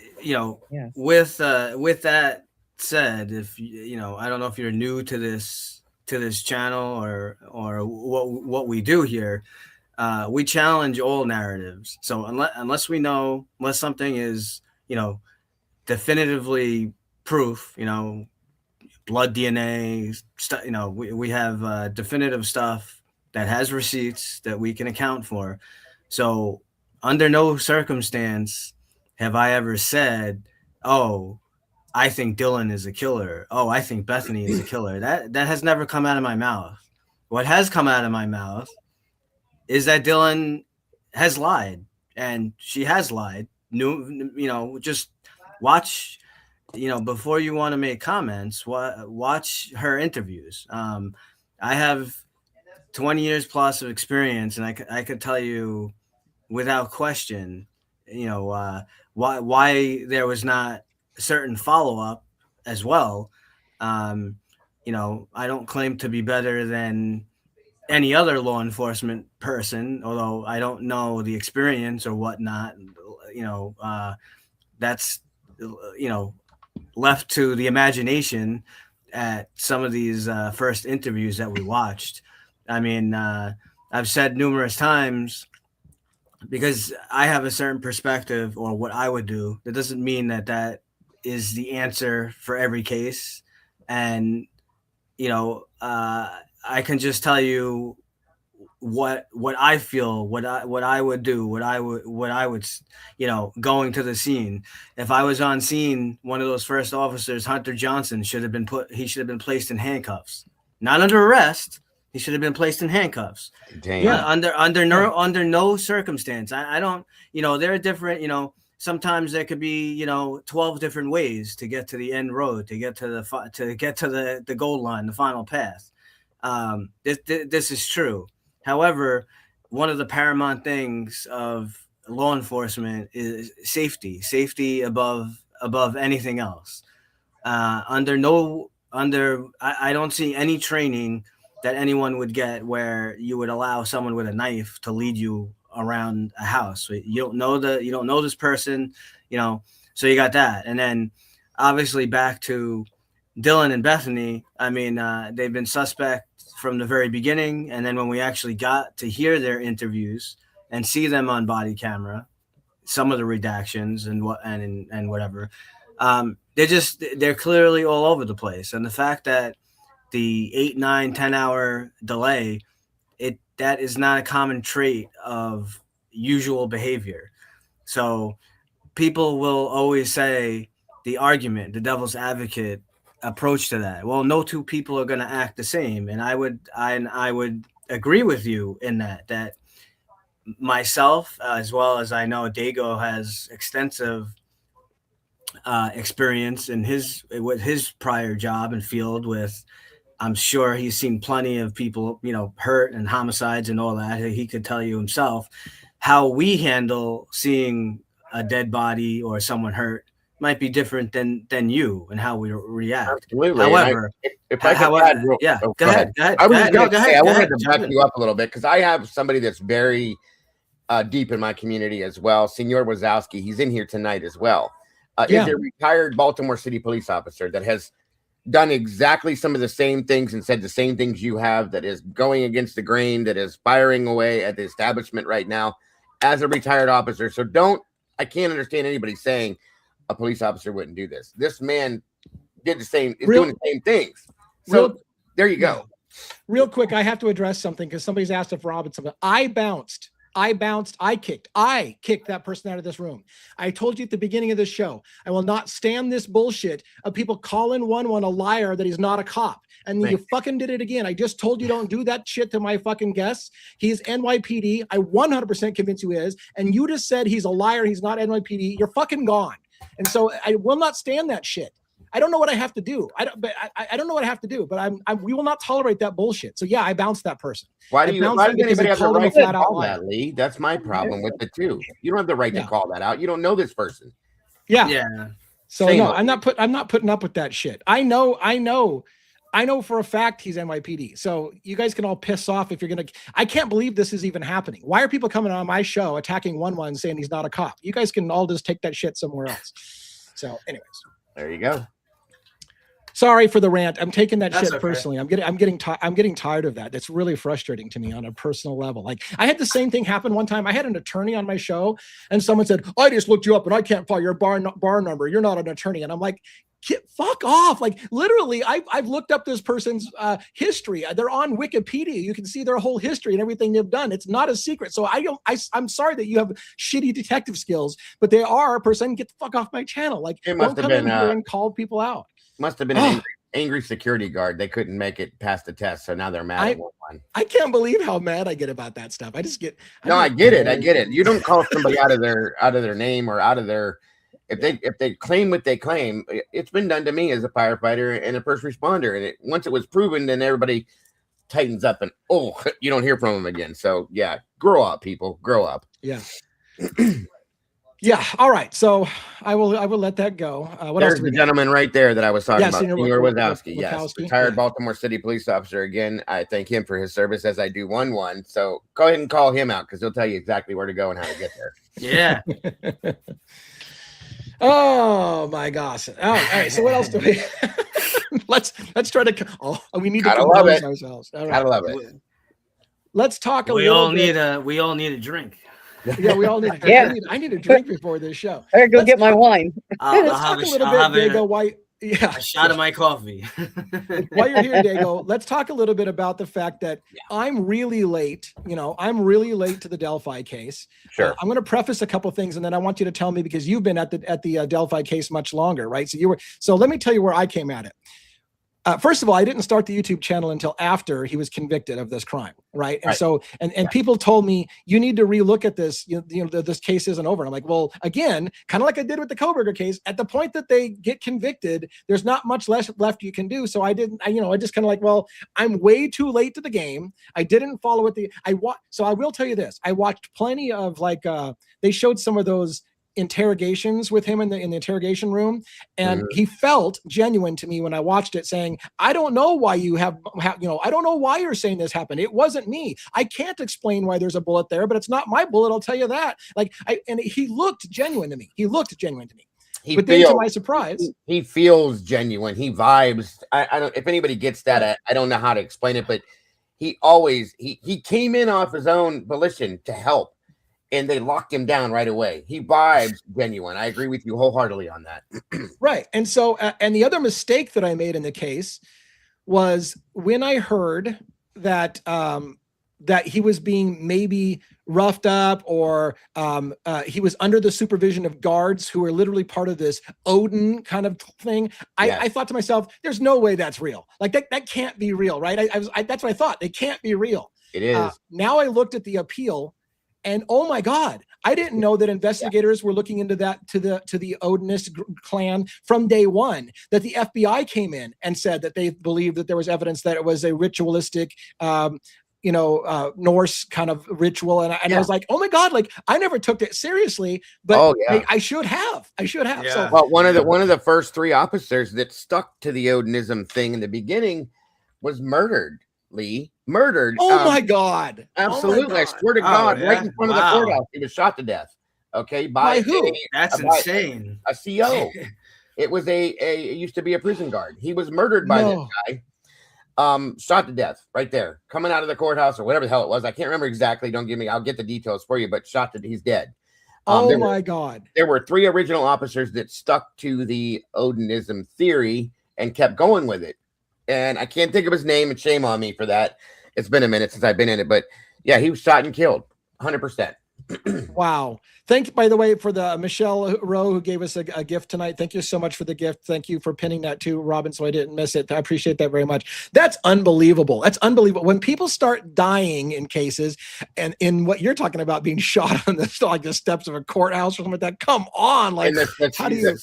with that said, if I don't know if you're new to this channel or what we do here, we challenge all narratives. So unless something is definitively proof, blood DNA stuff, we have definitive stuff that has receipts that we can account for. So under no circumstance have I ever said, oh, I think Dylan is a killer. Oh, I think Bethany is a killer. That has never come out of my mouth. What has come out of my mouth is that Dylan has lied, and she has lied. Just watch, before you want to make comments, watch her interviews. I have 20 years plus of experience, and I could tell you without question, why there was not a certain follow-up as well. I don't claim to be better than any other law enforcement person, although I don't know the experience or whatnot. That's left to the imagination at some of these first interviews that we watched. I mean, I've said numerous times, because I have a certain perspective or what I would do, that doesn't mean that is the answer for every case. And I can just tell you what I feel, what I would do, what I would, going to the scene. If I was on scene, one of those first officers, Hunter Johnson, should have been placed in handcuffs, not under arrest. He should have been placed in handcuffs. Damn. Yeah. Under no circumstance. I don't, there are different, sometimes there could be, 12 different ways to get to the end road, to get to the goal line, the final path. This is true. However, one of the paramount things of law enforcement is safety above anything else. I don't see any training that anyone would get where you would allow someone with a knife to lead you around a house. You don't know this person, so you got that. And then obviously back to Dylan and Bethany. I mean, they've been suspect from the very beginning, and then when we actually got to hear their interviews and see them on body camera, some of the redactions and whatever, they're clearly all over the place. And the fact that the 8, 9, 10 hour delay, that is not a common trait of usual behavior. So people will always say the devil's advocate approach to that. Well, no two people are going to act the same. And I would agree with you in that myself, as well as I know Dago has extensive experience with his prior job and field with, I'm sure he's seen plenty of people, hurt and homicides and all that. He could tell you himself how we handle seeing a dead body or someone hurt might be different than you and how we react. Absolutely. However, if I could add go ahead. I wanted to back you up a little bit because I have somebody that's very deep in my community as well. Senor Wazowski, he's in here tonight as well. Is a retired Baltimore City police officer that has done exactly some of the same things and said the same things you have, that is going against the grain, that is firing away at the establishment right now as a retired officer. So I can't understand anybody saying a police officer wouldn't do this. This man did doing the same things. So there you go. Real quick, I have to address something because somebody's asked if Robin something. I kicked that person out of this room. I told you at the beginning of the show, I will not stand this bullshit of people calling one a liar that he's not a cop. And you fucking did it again. I just told you don't do that shit to my fucking guests. He's NYPD. I 100% convinced you is. And you just said he's a liar. He's not NYPD. You're fucking gone. And so I will not stand that shit. I don't know what I have to do. I don't know what I have to do, but we will not tolerate that bullshit. So yeah, I bounced that person. Why does anybody have the right to call that, Lee? That's my problem with it too. You don't have the right to call that out. You don't know this person. Yeah. So no, I'm not putting up with that shit. I know for a fact he's NYPD. So you guys can all piss off if you're going to. I can't believe this is even happening. Why are people coming on my show attacking one saying he's not a cop? You guys can all just take that shit somewhere else. So anyways. There you go. Sorry for the rant. I'm taking that shit okay. personally. I'm getting tired of that. It's really frustrating to me on a personal level. Like I had the same thing happen one time. I had an attorney on my show and someone said, I just looked you up and I can't find your bar number. You're not an attorney. And I'm like, fuck off. Like literally I've looked up this person's history. They're on Wikipedia. You can see their whole history and everything they've done. It's not a secret. So I'm sorry that you have shitty detective skills, but they are a person. Get the fuck off my channel. Like it must have been here and call people out. Must have been an angry security guard. They couldn't make it past the test, so now they're mad at one. I can't believe how mad I get about that stuff. I get it. You don't call somebody out of their name or out of their if they claim what they claim. It's been done to me as a firefighter and a first responder, and once it was proven, then everybody tightens up and you don't hear from them again. So yeah, grow up, people, grow up. Yeah. Yeah. All right. So I will let that go. There's the gentleman right there that I was talking about. Senor Wazowski. Yes. Wazowski. Retired Baltimore City police officer. Again, I thank him for his service as I do one. So go ahead and call him out because he'll tell you exactly where to go and how to get there. Yeah. Oh my gosh. All right. So what else do we let's try to we need to compose ourselves. All right. Gotta love it. Let's talk we all need a drink. Yeah, we all need. I need a drink before this show. I gotta go get my wine. I'll have a Yeah. A shot of my coffee. While you're here, Dago, let's talk a little bit about the fact that I'm really late. I'm really late to the Delphi case. Sure. I'm going to preface a couple things, and then I want you to tell me, because you've been at the Delphi case much longer, right? So let me tell you where I came at it. First of all, I didn't start the YouTube channel until after he was convicted of this crime, right? And so, and people told me, you need to relook at this. This case isn't over. And I'm like, well, again, kind of like I did with the Koberger case. At the point that they get convicted, there's not much left you can do. So I just kind of like, well, I'm way too late to the game. I didn't follow it. So I will tell you this. I watched plenty of they showed some of those interrogations with him in the interrogation room, and he felt genuine to me when I watched it, saying, I don't know why I don't know why you're saying this happened. It wasn't me. I can't explain why there's a bullet there, but it's not my bullet, I'll tell you that. And he looked genuine to me. But then, to my surprise, he feels genuine. He vibes. I don't, if anybody gets that, I don't know how to explain it, but he always came in off his own volition to help. And they locked him down right away. He vibes genuine. I agree with you wholeheartedly on that. Right. And so, and the other mistake that I made in the case was when I heard that that he was being maybe roughed up, or he was under the supervision of guards who were literally part of this Odin kind of thing. I thought to myself, there's no way that's real. Like that can't be real, right? That's what I thought. They can't be real. It is. Now I looked at the appeal, and oh my God, I didn't know that investigators were looking into that to the Odinist clan from day one, that the FBI came in and said that they believed that there was evidence that it was a ritualistic, Norse kind of ritual. And I was like, oh my God, like I never took it seriously, but I should have. Yeah. So, well, one of the first three officers that stuck to the Odinism thing in the beginning was murdered. Lee murdered. Oh my God! Absolutely, Oh my God. I swear to God, yeah? right in front of the courthouse, he was shot to death. Okay, By who? That's insane. A CO. It was it used to be a prison guard. He was murdered by this guy. Shot to death right there, coming out of the courthouse or whatever the hell it was. I can't remember exactly. Don't give me. I'll get the details for you. But he's dead. Oh my God! There were three original officers that stuck to the Odinism theory and kept going with it. And I can't think of his name, and shame on me for that. It's been a minute since I've been in it, but yeah, he was shot and killed, 100%. Wow. Thank, by the way, for the Michelle Rowe who gave us a gift tonight. Thank you so much for the gift. Thank you for pinning that too, Robin, so I didn't miss it. I appreciate that very much. That's unbelievable. That's unbelievable. When people start dying in cases, and in what you're talking about, being shot on the steps of a courthouse or something like that, come on. Like, how do you...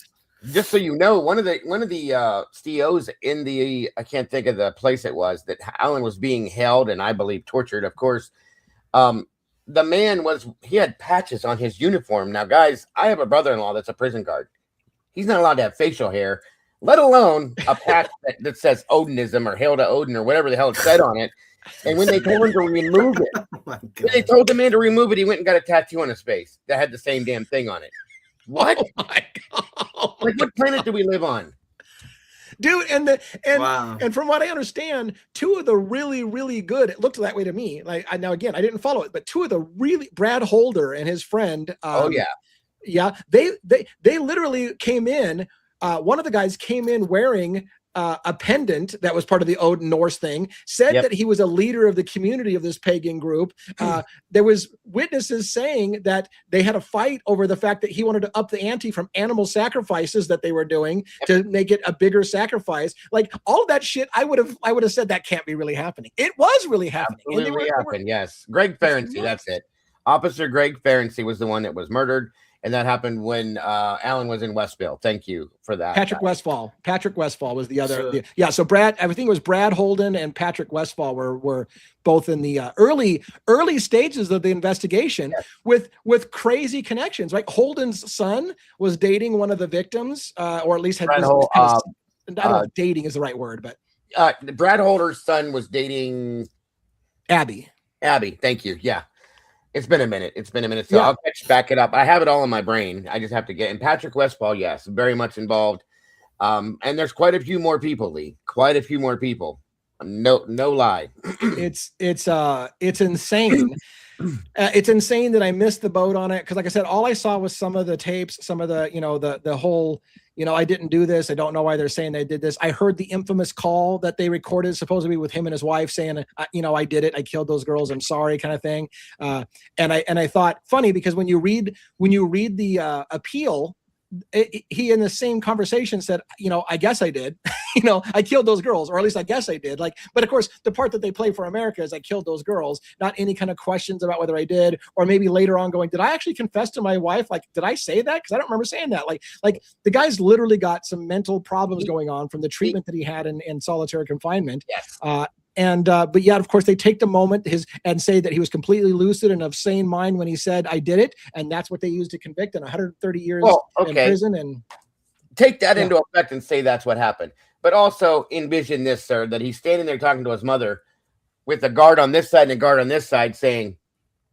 Just so you know, one of the CEOs in the, I can't think of the place it was, that Alan was being held and I believe tortured, of course. The man he had patches on his uniform. Now, guys, I have a brother-in-law that's a prison guard. He's not allowed to have facial hair, let alone a patch that says Odinism or Hail to Odin or whatever the hell it said on it. And when they told him to remove it, he went and got a tattoo on his face that had the same damn thing on it. What? Oh my God. Like, what planet do we live on? Dude, and from what I understand, two of the really, really good, it looked that way to me. Now again, I didn't follow it, but two of the really, Brad Holder and his friend. They literally came in. One of the guys came in wearing a pendant that was part of the Odin Norse thing, said that he was a leader of the community of this pagan group. There was witnesses saying that they had a fight over the fact that he wanted to up the ante from animal sacrifices that they were doing to make it a bigger sacrifice. Like all of that shit, I would have said that can't be really happening. It was really happening. Absolutely happened. Yes. Greg Ferenczi, that's it. Officer Greg Ferenczi was the one that was murdered. And that happened when Alan was in Westville. Thank you for that. Patrick Westfall was the other. So Brad, I think it was Brad Holden and Patrick Westfall were both in the early stages of the investigation with crazy connections. Right, Holden's son was dating one of the victims, or at least had. I don't know if dating is the right word, but Brad Holder's son was dating Abby. Thank you. Yeah. It's been a minute. So I'll back it up. I have it all in my brain. I just have to get. And Patrick Westfall, yes, very much involved. And there's quite a few more people, Lee. Quite a few more people. No lie. It's insane. It's insane that I missed the boat on it because, like I said, all I saw was some of the tapes, some of the, the whole, I didn't do this. I don't know why they're saying they did this. I heard the infamous call that they recorded, supposedly with him and his wife, saying, I did it. I killed those girls. I'm sorry, kind of thing. And I thought funny because when you read the appeal, he in the same conversation said, I guess I did. I killed those girls, or at least I guess I did. But of course, the part that they play for America is I killed those girls, not any kind of questions about whether I did, or maybe later on going, did I actually confess to my wife? Did I say that? Because I don't remember saying that. Like the guy's literally got some mental problems going on from the treatment that he had in solitary confinement. Yes. But yet, of course, they take the moment and say that he was completely lucid and of sane mind when he said, I did it. And that's what they used to convict in 130 years in prison. And take that into effect and say that's what happened. But also envision this, sir, that he's standing there talking to his mother with a guard on this side and a guard on this side saying,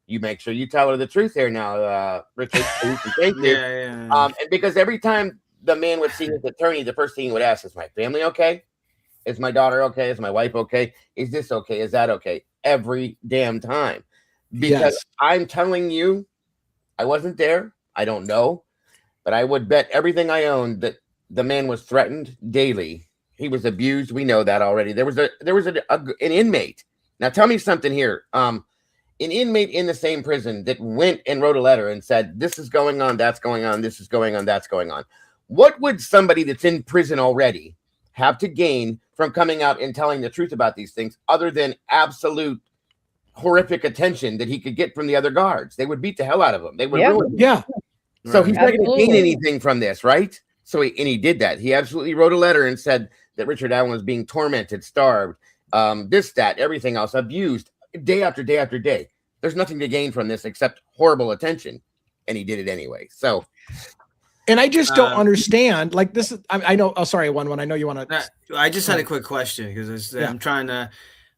you make sure you tell her the truth here now, Richard. Thank you. Yeah. And because every time the man would see his attorney, the first thing he would ask, is my family okay? Is my daughter okay? Is my wife okay? Is this okay? Is that okay? Every damn time. Because I'm telling you, I wasn't there. I don't know. But I would bet everything I own that the man was threatened daily. He was abused. We know that already. There was an inmate. Now tell me something here. An inmate in the same prison that went and wrote a letter and said, this is going on, that's going on, this is going on, that's going on. What would somebody that's in prison already have to gain from coming out and telling the truth about these things other than absolute horrific attention that he could get from the other guards? They would beat the hell out of him. They would ruin him. Yeah. So he's not going to gain anything from this, right? So he did that. He absolutely wrote a letter and said that Richard Allen was being tormented, starved, this, that, everything else, abused day after day after day. There's nothing to gain from this except horrible attention. And he did it anyway. So. And I just don't understand. This is, I know. Oh, sorry, one. I know you want to. I just had a quick question because I'm trying to.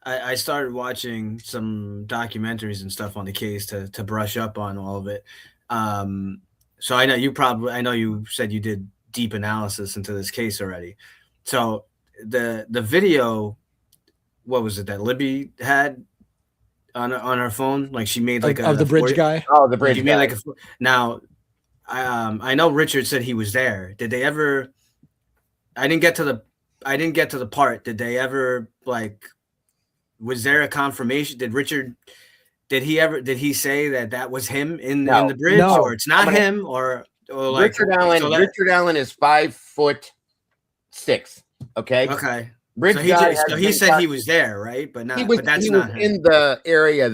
I started watching some documentaries and stuff on the case to brush up on all of it. So I know you said you did deep analysis into this case already. So the video, what was it that Libby had on her phone? Like she made of the bridge guy. Oh, the bridge guy. Now. I know Richard said he was there. Did they ever? I didn't get to the part. Did they ever was there a confirmation? Did he say that was him in the bridge, or it's not him, or Richard Allen? So Richard Allen is 5'6". Okay. Okay. Bridge so he said he was there, right? But not. But that's not him. In the area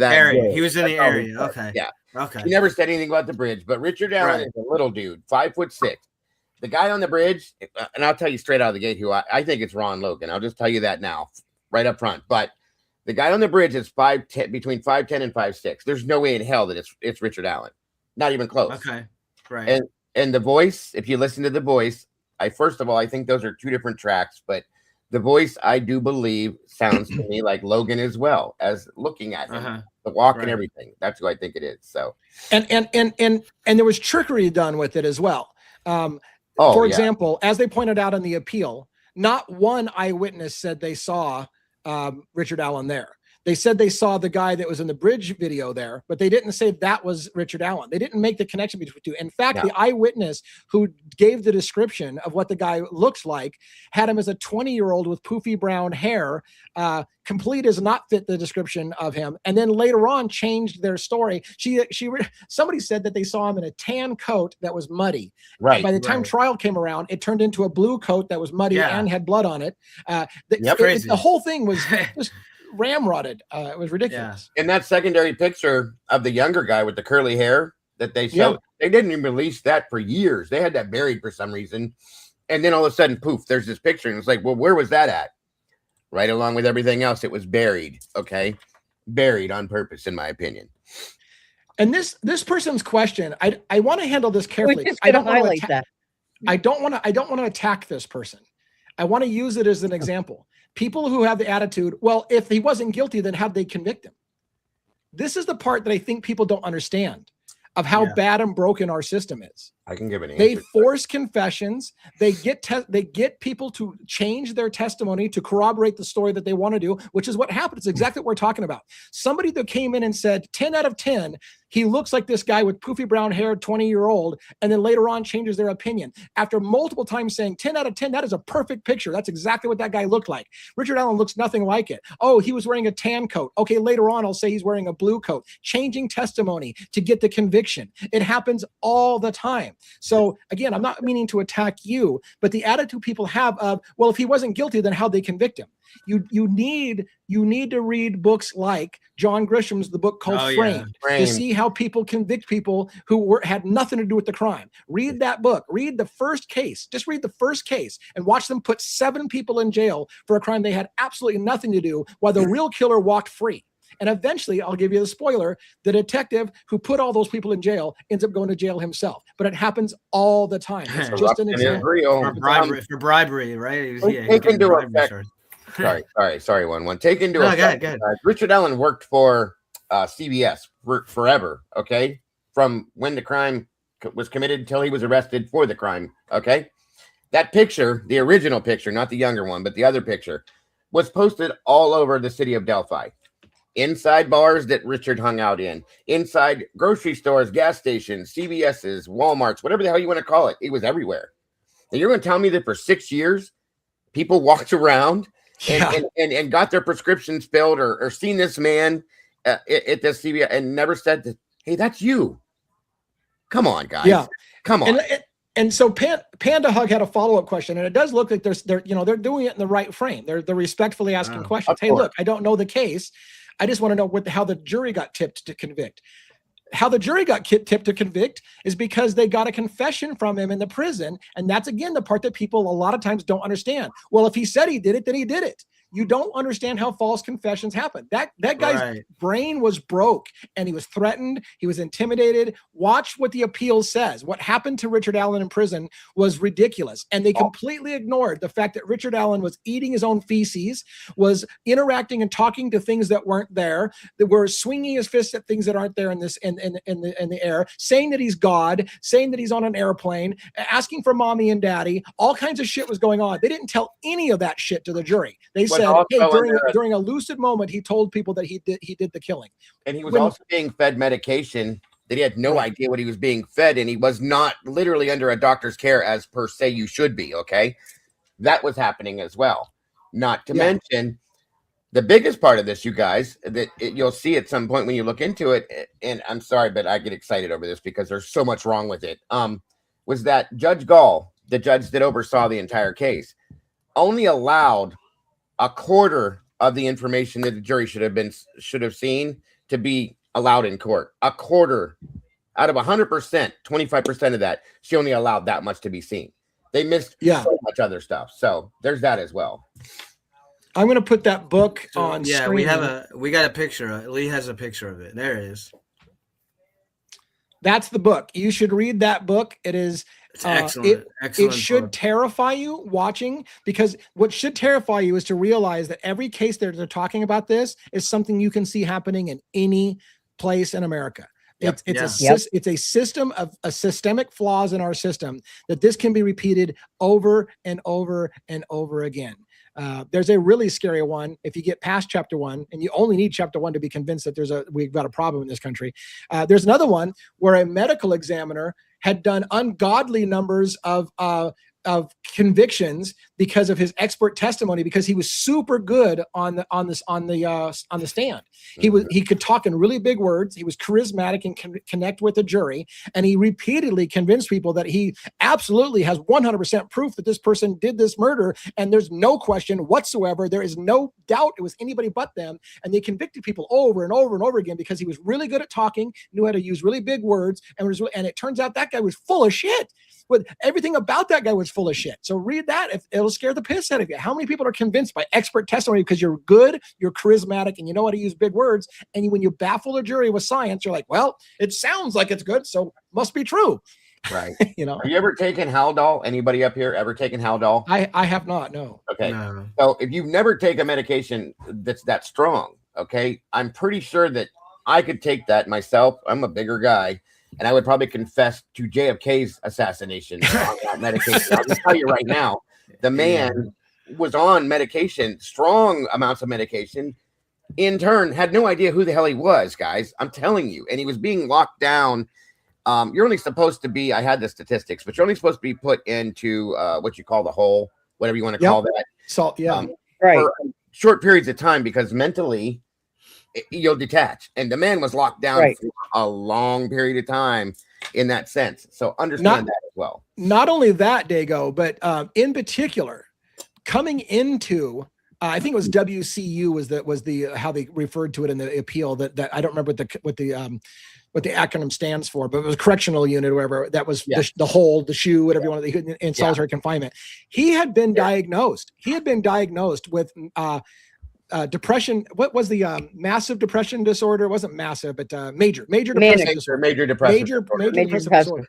He was in the area. Okay. Yeah. Okay. He never said anything about the bridge, but Richard Allen is a little dude, 5'6". The guy on the bridge, and I'll tell you straight out of the gate who I think it's Ron Logan. I'll just tell you that now, right up front. But the guy on the bridge is 5'10", between 5'10" and 5'6". There's no way in hell that it's Richard Allen. Not even close. Okay. Right. And the voice, if you listen to the voice, first of all, I think those are two different tracks, but the voice, I do believe, sounds to me like Logan as well, as looking at him, the walk and everything. That's who I think it is. So, and there was trickery done with it as well. For example, as they pointed out in the appeal, not one eyewitness said they saw Richard Allen there. They said they saw the guy that was in the bridge video there, but they didn't say that was Richard Allen. They didn't make the connection between the two. In fact, the eyewitness who gave the description of what the guy looks like had him as a 20-year-old with poofy brown hair. Complete does not fit the description of him. And then later on changed their story. Somebody said that they saw him in a tan coat that was muddy. Right. By the time trial came around, it turned into a blue coat that was muddy and had blood on it. The whole thing was just ramrodded. It was ridiculous. And that secondary picture of the younger guy with the curly hair that they showed, they didn't even release that for years. They had that buried for some reason. And then all of a sudden, poof, there's this picture. And it's like, well, where was that at? Right along with everything else, it was buried. Okay. Buried on purpose, in my opinion. And this person's question, I want to handle this carefully. I don't highlight that. I don't want to attack this person. I want to use it as an example. People who have the attitude, well, if he wasn't guilty, then how'd they convict him? This is the part that I think people don't understand. of how bad and broken our system is. I can give an answer. They force confessions. They get people to change their testimony to corroborate the story that they want to do, which is what happened. It's exactly what we're talking about. Somebody that came in and said 10 out of 10, he looks like this guy with poofy brown hair, 20-year-old, and then later on changes their opinion. After multiple times saying 10 out of 10, that is a perfect picture. That's exactly what that guy looked like. Richard Allen looks nothing like it. Oh, he was wearing a tan coat. Okay, later on, I'll say he's wearing a blue coat. Changing testimony to get the conviction. It happens all the time. So again, I'm not meaning to attack you, but the attitude people have of, well, if he wasn't guilty, then how'd they convict him? You need to read books like John Grisham's The book called Framed to see how people convict people who had nothing to do with the crime. Read that book. Read the first case. Just read the first case and watch them put 7 people in jail for a crime they had absolutely nothing to do, while the real killer walked free. And eventually, I'll give you the spoiler, the detective who put all those people in jail ends up going to jail himself. But it happens all the time. It's just an example. For bribery, right? Take into effect. Sorry, one. Take into effect. Richard Allen worked for CBS forever, okay? From when the crime was committed until he was arrested for the crime, okay? That picture, the original picture, not the younger one, but the other picture, was posted all over the city of Delphi. Inside bars that Richard hung out in, inside grocery stores, gas stations, CVS's, Walmarts, whatever the hell you want to call it. It was everywhere. And you're going to tell me that for 6 years, people walked around and got their prescriptions filled or seen this man at the CVS and never said that, hey, that's you. Come on, guys. Yeah. Come on. And so Panda Hug had a follow-up question, and it does look like they're doing it in the right frame. They're respectfully asking questions. Hey, look, I don't know the case. I just want to know how the jury got tipped to convict. How the jury got tipped to convict is because they got a confession from him in the prison. And that's, again, the part that people a lot of times don't understand. Well, if he said he did it, then he did it. You don't understand how false confessions happen. That guy's brain was broke, and he was threatened. He was intimidated. Watch what the appeal says. What happened to Richard Allen in prison was ridiculous. And they completely ignored the fact that Richard Allen was eating his own feces, was interacting and talking to things that weren't there, that were swinging his fists at things that aren't there in the air, saying that he's God, saying that he's on an airplane, asking for mommy and daddy. All kinds of shit was going on. They didn't tell any of that shit to the jury. They said, hey, during a lucid moment, he told people that he did the killing. And he was also being fed medication that he had no idea what he was being fed, and he was not literally under a doctor's care as per se you should be, okay? That was happening as well. Not to mention, the biggest part of this, you guys, that you'll see at some point when you look into it, and I'm sorry, but I get excited over this because there's so much wrong with it, was that Judge Gall, the judge that oversaw the entire case, only allowed a quarter of the information that the jury should have seen to be allowed in court. A quarter out of 100%, 25% of that, she only allowed that much to be seen. They missed so much other stuff. So there's that as well. I'm going to put that book on screen. We got a picture. Lee has a picture of it. There it is. That's the book. You should read that book. It is excellent. It should terrify you watching, because what should terrify you is to realize that every case they're talking about this is something you can see happening in any place in America. It's a system of systemic flaws in our system that this can be repeated over and over and over again. There's a really scary one. If you get past chapter 1, and you only need chapter 1 to be convinced that we've got a problem in this country. There's another one where a medical examiner had done ungodly numbers of convictions because of his expert testimony, because he was super good on the stand. He could talk in really big words. He was charismatic and connect with the jury, and he repeatedly convinced people that he absolutely has 100% proof that this person did this murder, and there's no question whatsoever. There is no doubt it was anybody but them, and they convicted people over and over and over again because he was really good at talking, knew how to use really big words, and it turns out that guy was full of shit. But everything about that guy was full of shit. So read that. It'll scare the piss out of you. How many people are convinced by expert testimony because you're good, you're charismatic, and you know how to use big words? And when you baffle a jury with science, you're like, well, it sounds like it's good, so must be true. Right. Have you ever taken Haldol? Anybody up here ever taken Haldol? I have not, no. Okay. No. So if you've never taken a medication that's that strong, okay, I'm pretty sure that I could take that myself. I'm a bigger guy. and I would probably confess to JFK's assassination on that medication. I'll just tell you right now, the man was on medication, strong amounts of medication. In turn, had no idea who the hell he was, guys. I'm telling you, and he was being locked down. You're only supposed to be, I had the statistics, but you're only supposed to be put into what you call the hole, whatever you want to call that. So, Right. For short periods of time, because mentally you'll detach. And the man was locked down for a long period of time in that sense. So understand that as well. Not only that, Dago, but in particular, coming into I think it was WCU was the how they referred to it in the appeal that I don't remember what the acronym stands for, but it was a correctional unit or whatever. That was the hole, the shoe, whatever you want to, in solitary confinement. He had been diagnosed. He had been diagnosed with depression. What was the massive depression disorder? It wasn't massive, but major depressive disorder. Major depressive disorder.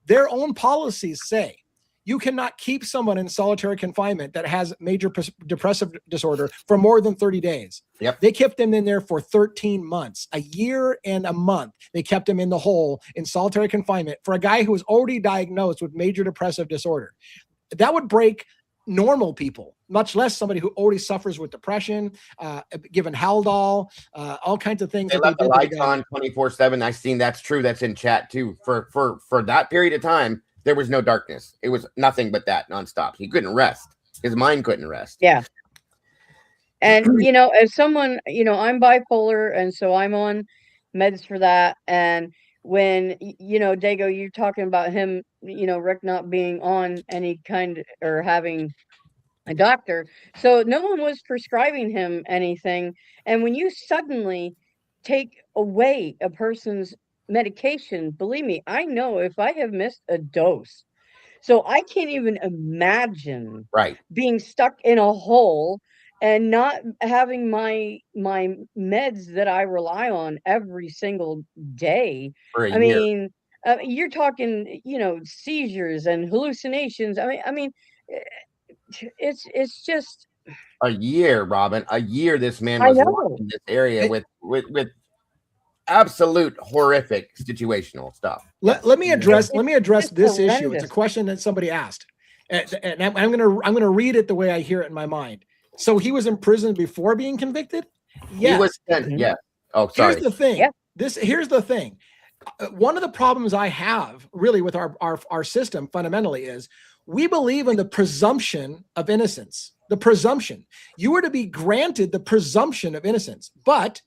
Their own policies say you cannot keep someone in solitary confinement that has major depressive disorder for more than 30 days. Yep. They kept him in there for 13 months, a year and a month. They kept him in the hole in solitary confinement for a guy who was already diagnosed with major depressive disorder. That would break normal people, much less somebody who already suffers with depression, given Haldol, all kinds of things. They left the lights on 24/7. I've seen that's true. That's in chat too. For that period of time, there was no darkness. It was nothing but that nonstop. He couldn't rest. His mind couldn't rest. Yeah. And, as someone, I'm bipolar, and so I'm on meds for that. And when, Dago, you're talking about him, Rick not being on any kind or having a doctor. So no one was prescribing him anything. And when you suddenly take away a person's medication, believe me, I know if I have missed a dose. So I can't even imagine being stuck in a hole and not having my meds that I rely on every single day. For a year. You're talking, seizures and hallucinations. I mean, it's just a year, Robin. A year. This man was locked in this area with absolute horrific situational stuff. Let me address this issue. It's a question that somebody asked, and I'm gonna read it the way I hear it in my mind. So he was in prison before being convicted? Yes. He was sent, yeah. Oh, sorry. Here's the thing. Yeah. Here's the thing. One of the problems I have really with our system fundamentally is we believe in the presumption of innocence. The presumption. You were to be granted the presumption of innocence, but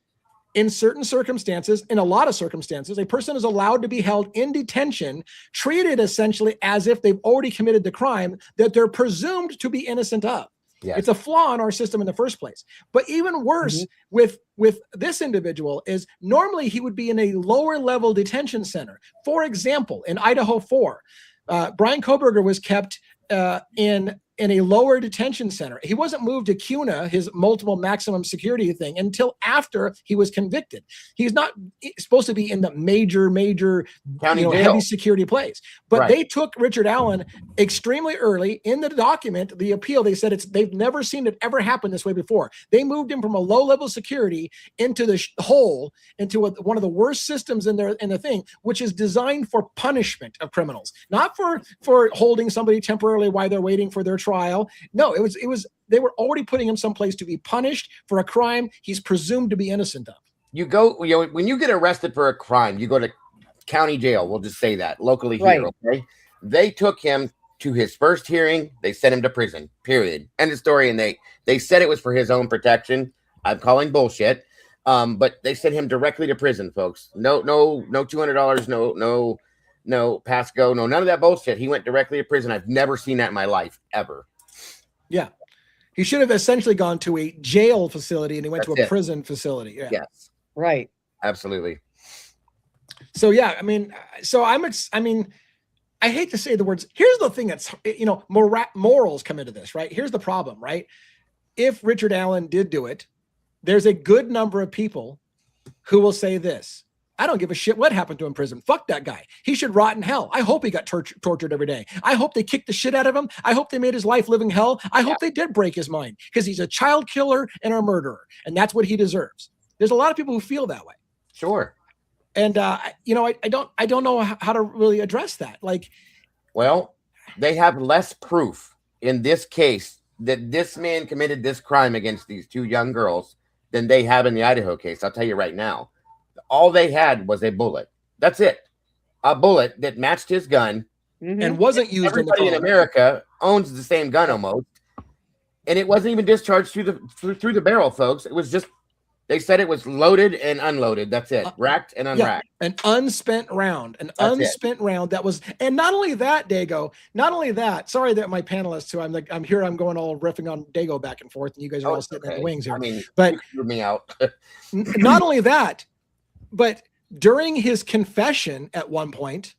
in certain circumstances, in a lot of circumstances, a person is allowed to be held in detention, treated essentially as if they've already committed the crime that they're presumed to be innocent of. Yes. It's a flaw in our system in the first place. But even worse with this individual is normally he would be in a lower level detention center. For example, in Idaho 4, Brian Koberger was kept in a lower detention center. He wasn't moved to CUNA, his multiple maximum security thing, until after he was convicted. He's not supposed to be in the major heavy security place. But they took Richard Allen extremely early in the document, the appeal. They said they've never seen it ever happen this way before. They moved him from a low level security into the hole, into one of the worst systems in the thing, which is designed for punishment of criminals, not for holding somebody temporarily while they're waiting for their trial. No, it was they were already putting him someplace to be punished for a crime he's presumed to be innocent of. When you get arrested for a crime, you go to county jail. We'll just say that locally here. Okay. They took him to his first hearing. They sent him to prison, period. End of story. And they said it was for his own protection. I'm calling bullshit. But they sent him directly to prison, folks. No $200. No pass go, no, none of that bullshit. He went directly to prison. I've never seen that in my life, ever. Yeah. He should have essentially gone to a jail facility and he went to a prison facility. Yeah. Yes. Right. Absolutely. So, yeah, I hate to say the words. Here's the thing that's, morals come into this, right? Here's the problem, right? If Richard Allen did do it, there's a good number of people who will say this: I don't give a shit what happened to him in prison. Fuck that guy. He should rot in hell. I hope he got tortured every day. I hope they kicked the shit out of him. I hope they made his life living hell. I hope they did break his mind because he's a child killer and a murderer. And that's what he deserves. There's a lot of people who feel that way. Sure. And you know, I don't know how to really address that. Like, well, they have less proof in this case that this man committed this crime against these two young girls than they have in the Idaho case. I'll tell you right now. All they had was a bullet. That's it. A bullet that matched his gun. and wasn't used Everybody in America owns the same gun almost. And it wasn't even discharged through the barrel, folks. It was just, they said it was loaded and unloaded. That's it. Racked and unracked. Yeah, an unspent round, round that was, and not only that, Dago, not only that, sorry that my panelists who I'm here, I'm going all riffing on Dago back and forth, and you guys are all sitting in the wings here. I mean, but you threw me out. Not only that, but during his confession at one point,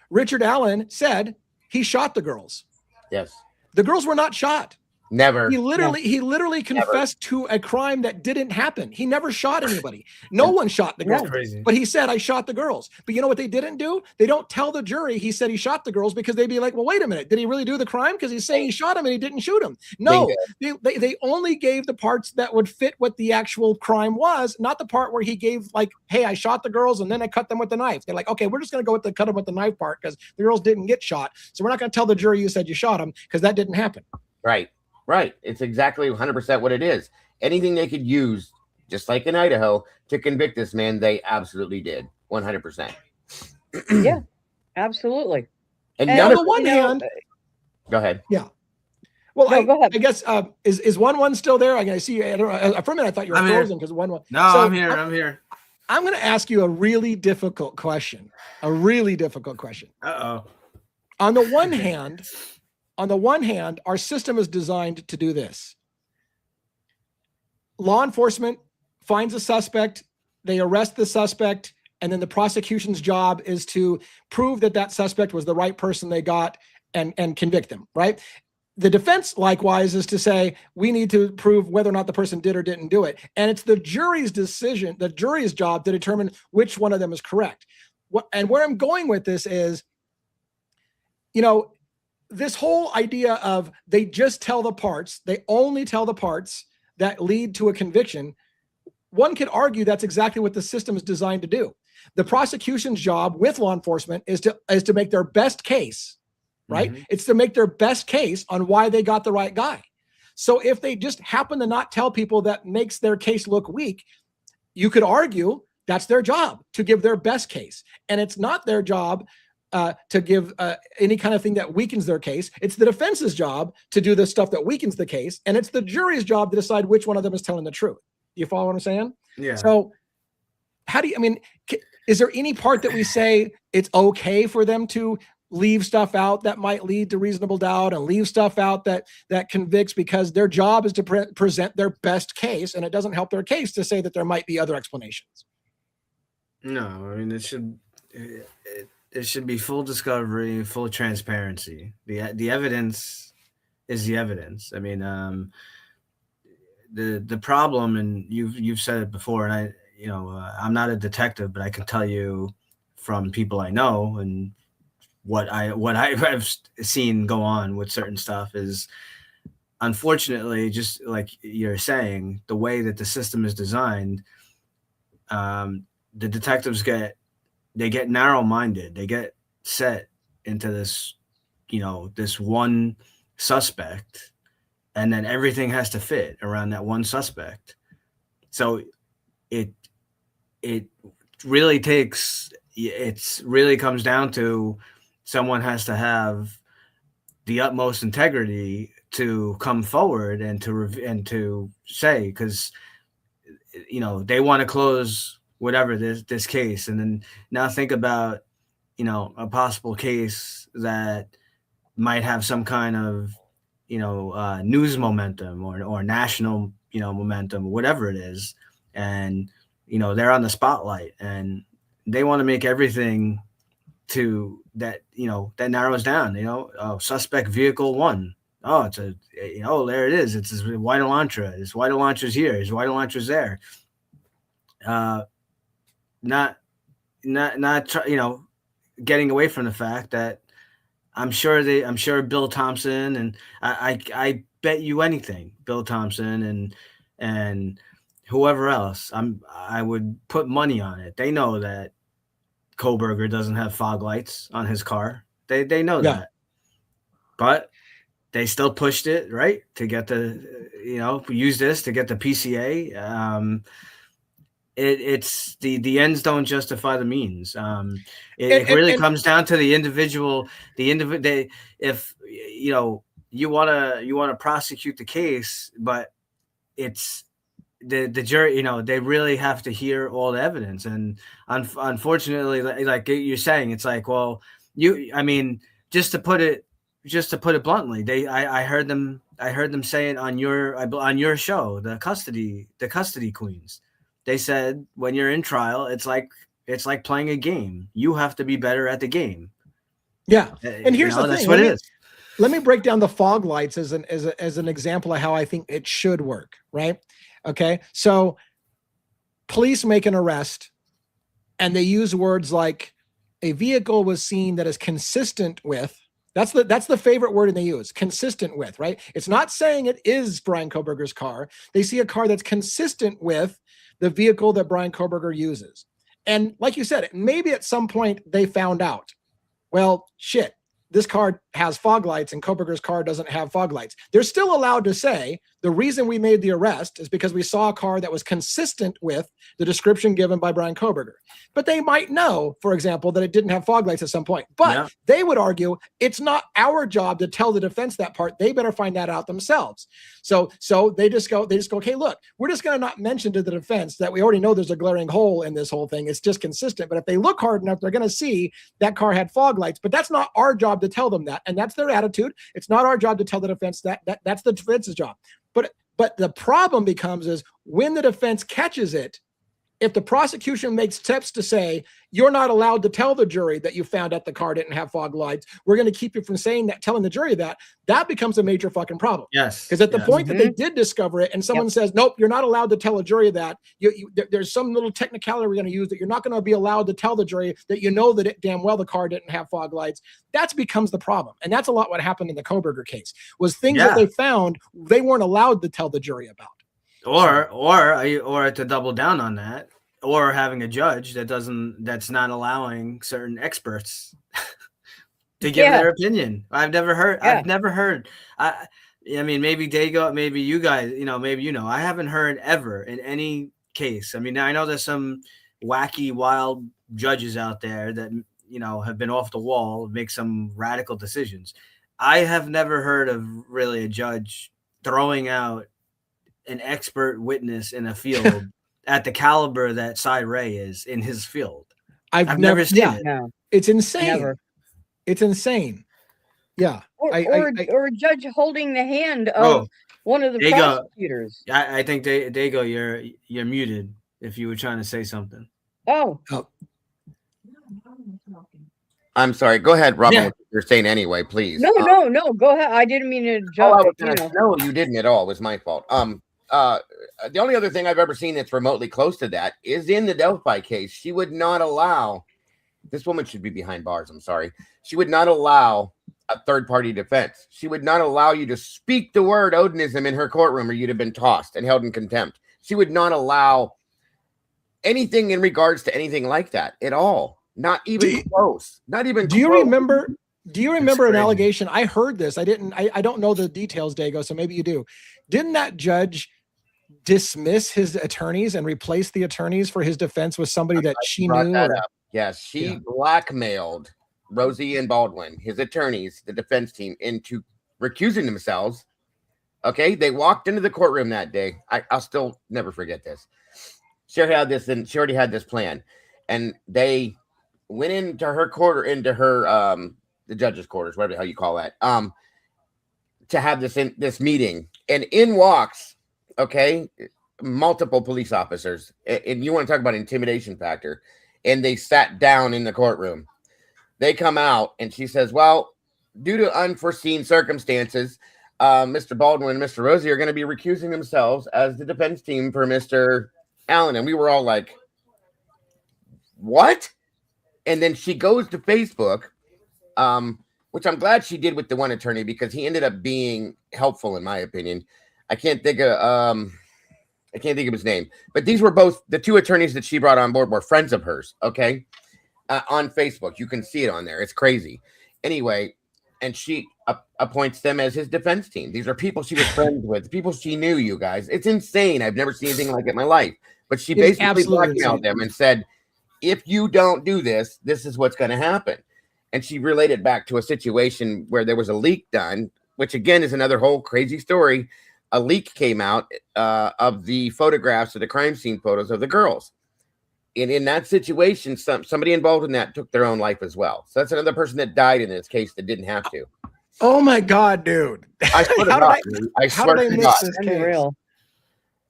Richard Allen said he shot the girls. Yes. The girls were not shot. Never. He literally confessed to a crime that didn't happen. He never shot anybody. No one shot the girls. But he said, I shot the girls. But you know what they didn't do? They don't tell the jury he said he shot the girls, because they'd be like, well, wait a minute. Did he really do the crime? Because he's saying he shot him and he didn't shoot him. No, they only gave the parts that would fit what the actual crime was, not the part where he gave like, hey, I shot the girls and then I cut them with the knife. They're like, okay, we're just going to go with the cut them with the knife part because the girls didn't get shot. So we're not going to tell the jury you said you shot them, because that didn't happen. Right. Right. It's exactly 100% what it is. Anything they could use, just like in Idaho, to convict this man, they absolutely did. 100%. Yeah, absolutely. And on the one hand, go ahead. Yeah. Well, no, go ahead. I guess is 1-1 still there? I see you. For a minute, I thought you were frozen because 1-1. No, so I'm here. I'm here. I'm going to ask you a really difficult question. Uh-oh. On the one hand, our system is designed to do this. Law enforcement finds a suspect, they arrest the suspect, and then the prosecution's job is to prove that that suspect was the right person they got and convict them, right? The defense, likewise, is to say, we need to prove whether or not the person did or didn't do it. And it's the jury's decision, the jury's job to determine which one of them is correct. And where I'm going with this is, you know, this whole idea of they just tell the parts, they only tell the parts that lead to a conviction. One could argue that's exactly what the system is designed to do. The prosecution's job with law enforcement is to make their best case, right? Mm-hmm. It's to make their best case on why they got the right guy. So if they just happen to not tell people, that makes their case look weak. You could argue that's their job, to give their best case. And it's not their job to give any kind of thing that weakens their case. It's the defense's job to do the stuff that weakens the case. And it's the jury's job to decide which one of them is telling the truth. Do you follow what I'm saying? Yeah. So is there any part that we say it's okay for them to leave stuff out that might lead to reasonable doubt, and leave stuff out that convicts, because their job is to present their best case, and it doesn't help their case to say that there might be other explanations? No, I mean, it should be full discovery, full transparency. The evidence is the evidence. I mean, the problem, and you've said it before, and I'm not a detective, but I can tell you from people I know and what I've seen go on with certain stuff is, unfortunately, just like you're saying, the way that the system is designed, the detectives get narrow-minded. They get set into this, this one suspect, and then everything has to fit around that one suspect. So it really comes down to someone has to have the utmost integrity to come forward and to say, because they want to close whatever this case. And then now think about, a possible case that might have some kind of, news momentum or national, momentum, whatever it is. And, they're on the spotlight, and they want to make everything to that, that narrows down, suspect vehicle 1. Oh, it's there it is. It's his white Elantra. His white Elantra's here. His white Elantra's there. Not getting away from the fact that I'm sure Bill Thompson, and I bet you anything, Bill Thompson and whoever else, I would put money on it. They know that Koberger doesn't have fog lights on his car. They know Yeah. that, but they still pushed it, right, to get the, use this to get the PCA. It's the ends don't justify the means. It really comes down to the individual. If you want to prosecute the case, but it's the jury. They really have to hear all the evidence, and unfortunately, like you're saying, it's like, well, just to put it bluntly, I heard them say it on your show, the custody queens. They said when you're in trial, it's like playing a game. You have to be better at the game. Yeah, and here's the thing. That's what it is. Let me break down the fog lights as an example of how I think it should work. Right? Okay, so police make an arrest, and they use words like a vehicle was seen that is consistent with. That's the favorite word they use, consistent with, right? It's not saying it is Brian Koberger's car. They see a car that's consistent with the vehicle that Brian Koberger uses. And like you said, maybe at some point they found out, well, shit, this car has fog lights and Koberger's car doesn't have fog lights. They're still allowed to say the reason we made the arrest is because we saw a car that was consistent with the description given by Brian Koberger. But they might know, for example, that it didn't have fog lights at some point. But they would argue it's not our job to tell the defense that part. They better find that out themselves. So they just go, okay, look, we're just going to not mention to the defense that we already know there's a glaring hole in this whole thing. It's just consistent. But if they look hard enough, they're going to see that car had fog lights. But that's not our job to tell them that. And that's their attitude. It's not our job to tell the defense that's the defense's job. But the problem becomes is when the defense catches it, if the prosecution makes steps to say, you're not allowed to tell the jury that you found out the car didn't have fog lights, we're going to keep you from saying that, telling the jury that becomes a major fucking problem. Yes. Because at the point that they did discover it and someone says, nope, you're not allowed to tell a jury that, there's some little technicality we're going to use that you're not going to be allowed to tell the jury that that it damn well the car didn't have fog lights. That becomes the problem. And that's a lot what happened in the Koberger case, was things that they found they weren't allowed to tell the jury about. Or to double down on that, or having a judge that's not allowing certain experts to give their opinion. I've never heard. I mean, maybe Dago, maybe you guys, maybe I haven't heard ever in any case. I mean, I know there's some wacky, wild judges out there that have been off the wall, make some radical decisions. I have never heard of really a judge throwing out an expert witness in a field at the caliber that Cy Ray is in his field. I've never seen it. No. It's insane. Never. It's insane. Yeah. Or a judge holding the hand of one of the prosecutors. I think Dago, you're muted if you were trying to say something. Oh. I'm sorry. Go ahead, Robert. What you're saying anyway, please. No. Go ahead. I didn't mean to jump. No, you didn't at all. It was my fault. The only other thing I've ever seen that's remotely close to that is in the Delphi case. She would not allow, this woman should be behind bars. I'm sorry. She would not allow a third-party defense. She would not allow you to speak the word Odinism in her courtroom or you'd have been tossed and held in contempt. She would not allow anything in regards to anything like that at all. Not even close. Not even Do close. you remember an allegation? I heard this. I don't know the details, Dago, so maybe you do. Didn't that judge dismiss his attorneys and replace the attorneys for his defense with somebody that she knew? Yes, she blackmailed Rosie and Baldwin, his attorneys, the defense team, into recusing themselves. Okay, they walked into the courtroom that day. I'll still never forget this. She already had this plan, and they went into her the judge's quarters, whatever the hell you call that, to have this meeting, and in walks multiple police officers, and you want to talk about intimidation factor, and they sat down in the courtroom. They come out, and she says, well, due to unforeseen circumstances, Mr. Baldwin and Mr. Rosie are going to be recusing themselves as the defense team for Mr. Allen. And we were all like, what? And then she goes to Facebook, which I'm glad she did with the one attorney because he ended up being helpful, in my opinion. I can't think of his name, but these were both the two attorneys that she brought on board were friends of hers. Okay. on Facebook. You can see it on there. It's crazy. Anyway, and she appoints them as his defense team. These are people she was friends with, people she knew, you guys. It's insane. I've never seen anything like it in my life. But she basically blackmailed them and said, if you don't do this, this is what's going to happen. And she related back to a situation where there was a leak done, which again is another whole crazy story. A leak came out of the photographs of the crime scene photos of the girls. And in that situation, somebody involved in that took their own life as well. So that's another person that died in this case that didn't have to. Oh my God, dude! I swear to God. I swear to God. This case? Real.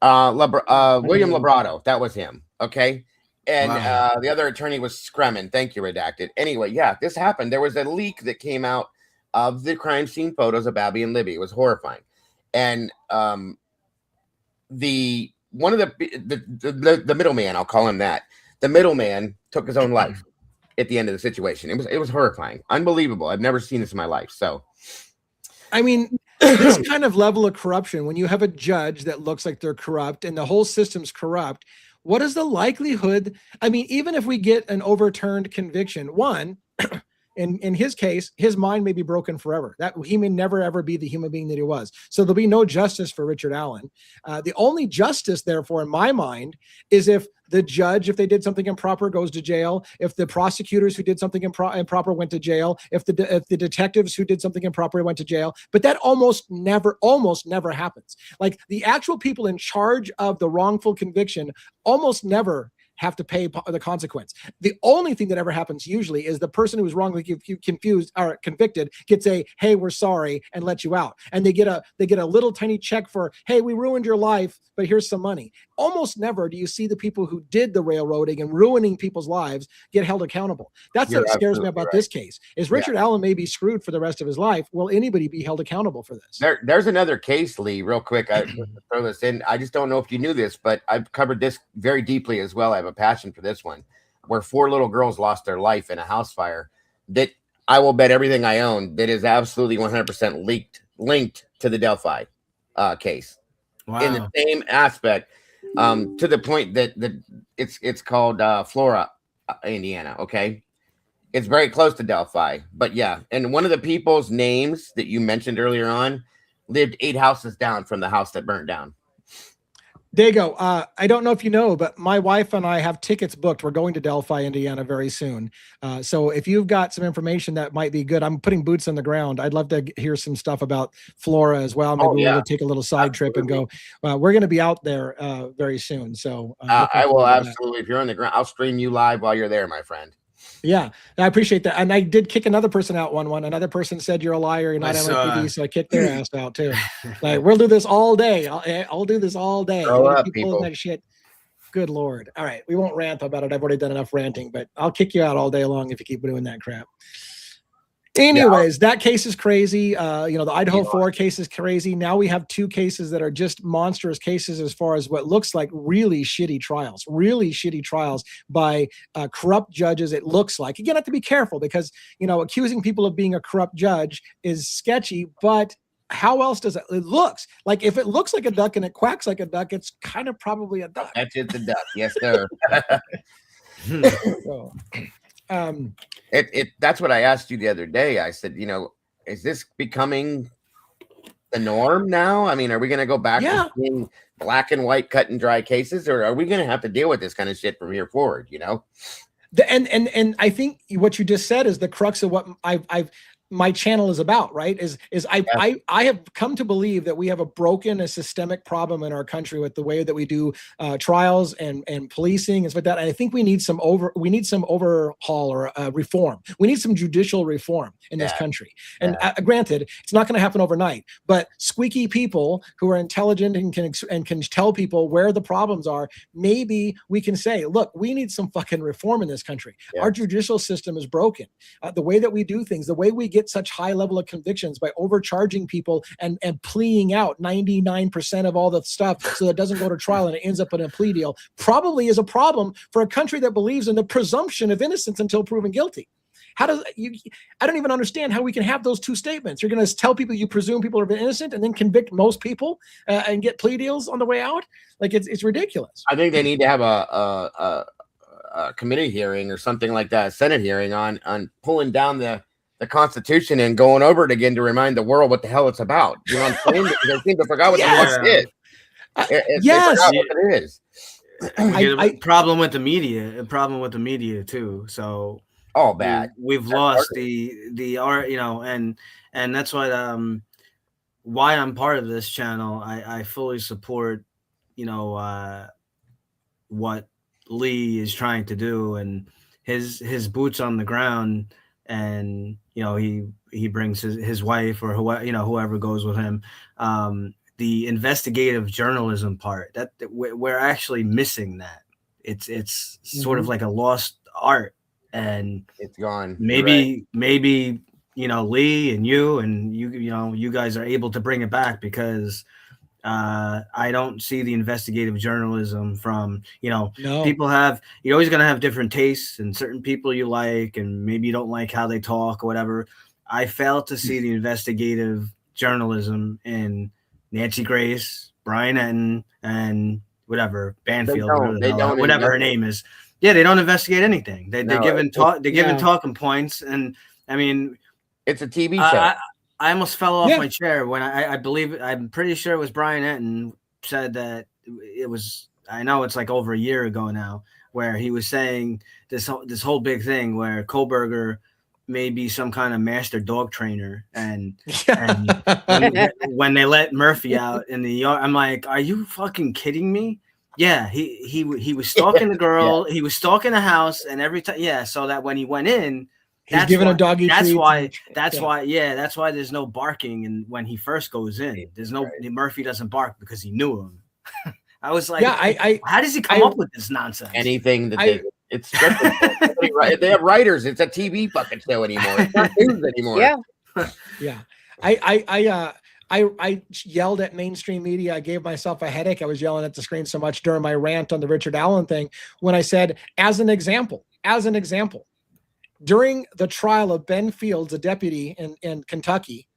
William Labrado, that was him. Okay. And Wow. The other attorney was Scremin. Thank you, redacted. Anyway, yeah, this happened. There was a leak that came out of the crime scene photos of Abby and Libby. It was horrifying. And the middleman, I'll call him that. The middleman took his own life at the end of the situation. It was horrifying, unbelievable. I've never seen this in my life. So, I mean, this kind of level of corruption, when you have a judge that looks like they're corrupt and the whole system's corrupt, what is the likelihood? I mean, even if we get an overturned conviction, one, in his case, his mind may be broken forever. That he may never ever be the human being that he was. So there'll be no justice for Richard Allen. The only justice, therefore, in my mind, is if the judge, if they did something improper, goes to jail. If the prosecutors who did something improper went to jail. If the detectives who did something improper went to jail. But that almost never happens. Like the actual people in charge of the wrongful conviction almost never have to pay the consequence. The only thing that ever happens usually is the person who was wrongly confused or convicted gets a, hey, we're sorry, and let you out. And they get a little tiny check for, hey, we ruined your life, but here's some money. Almost never do you see the people who did the railroading and ruining people's lives get held accountable. That's what scares me about this case, is Richard Allen may be screwed for the rest of his life. Will anybody be held accountable for this? There's another case, Lee, real quick. I throw this in. I just don't know if you knew this, but I've covered this very deeply as well. I have a passion for this one, where 4 little girls lost their life in a house fire that I will bet everything I own that is absolutely 100% linked to the Delphi case. Wow. In the same aspect, to the point that it's called Flora, Indiana. Okay. It's very close to Delphi, but yeah. And one of the people's names that you mentioned earlier on lived 8 houses down from the house that burned down. Dago, I don't know if you know, but my wife and I have tickets booked. We're going to Delphi, Indiana very soon. So if you've got some information that might be good, I'm putting boots on the ground. I'd love to hear some stuff about Flora as well. Maybe we'll take a little side trip and go. We're going to be out there very soon. So I will absolutely. If you're on the ground, I'll stream you live while you're there, my friend. Yeah, I appreciate that. And I did kick another person out one. Another person said you're a liar, you're not LAPD, so I kicked their ass out too. Like, we'll do this all day. I'll do this all day. Grow up, people. That shit. Good Lord. All right, we won't rant about it. I've already done enough ranting, but I'll kick you out all day long if you keep doing that crap. Anyways, that case is crazy. The Idaho 4 case is crazy. Now we have 2 cases that are just monstrous cases as far as what looks like really shitty trials by corrupt judges. It looks like, again, I have to be careful because, accusing people of being a corrupt judge is sketchy, but how else does it looks like? If it looks like a duck and it quacks like a duck, it's kind of probably a duck. That's just a duck. Yes, sir. So, that's what I asked you the other day. I said, is this becoming the norm now? I mean, are we going to go back to being black and white, cut and dry cases, or are we going to have to deal with this kind of shit from here forward? And I think what you just said is the crux of what my channel is about, right? I have come to believe that we have a systemic problem in our country with the way that we do trials and policing and stuff like that. And I think we need some overhaul or reform. We need some judicial reform in this country. And granted, it's not going to happen overnight, but squeaky people who are intelligent and can tell people where the problems are, maybe we can say, look, we need some fucking reform in this country. Our judicial system is broken. The way that we do things, the way we get such high level of convictions by overcharging people and pleading out 99% of all the stuff so that it doesn't go to trial and it ends up in a plea deal probably is a problem for a country that believes in the presumption of innocence until proven guilty. I don't even understand how we can have those 2 statements. You're going to tell people you presume people are innocent and then convict most people and get plea deals on the way out. Like it's ridiculous. I think they need to have a committee hearing or something like that, a Senate hearing on pulling down the Constitution and going over it again to remind the world what the hell it's about. You know what I'm saying? Because they seem to forgot what the fuck it is. Yes, they forgot what it is. A problem with the media too. So all bad. We've lost the art, and that's why I'm part of this channel. I fully support, what Lee is trying to do and his boots on the ground, and he brings his wife or whoever goes with him. The investigative journalism part that we're actually missing that. It's sort of like a lost art, and it's gone. Maybe Lee and you guys are able to bring it back, because I don't see the investigative journalism from people have, you're always going to have different tastes, and certain people you like and maybe you don't like how they talk or whatever. I fail to see the investigative journalism in Nancy Grace, Brian Etten, and whatever Banfield, whatever her name is. Yeah, they don't investigate anything. They're giving talking points, and I mean, it's a TV show. I almost fell off my chair when I'm pretty sure it was Brian Etten said that it was. I know it's like over a year ago now, where he was saying this whole big thing where Kohlberger may be some kind of master dog trainer, and when they let Murphy out in the yard, I'm like, are you fucking kidding me? Yeah, he was stalking the girl, he was stalking the house, and every time, so that when he went in, he's giving a doggy treat. That's why there's no barking, and when he first goes in, there's no Murphy doesn't bark because he knew him. I was like, how does he come up with this nonsense? Anything that it's scripted. They have writers. It's a TV fucking show anymore. It's not news anymore. Yeah. I yelled at mainstream media. I gave myself a headache. I was yelling at the screen so much during my rant on the Richard Allen thing when I said, as an example, during the trial of Ben Fields, a deputy in Kentucky,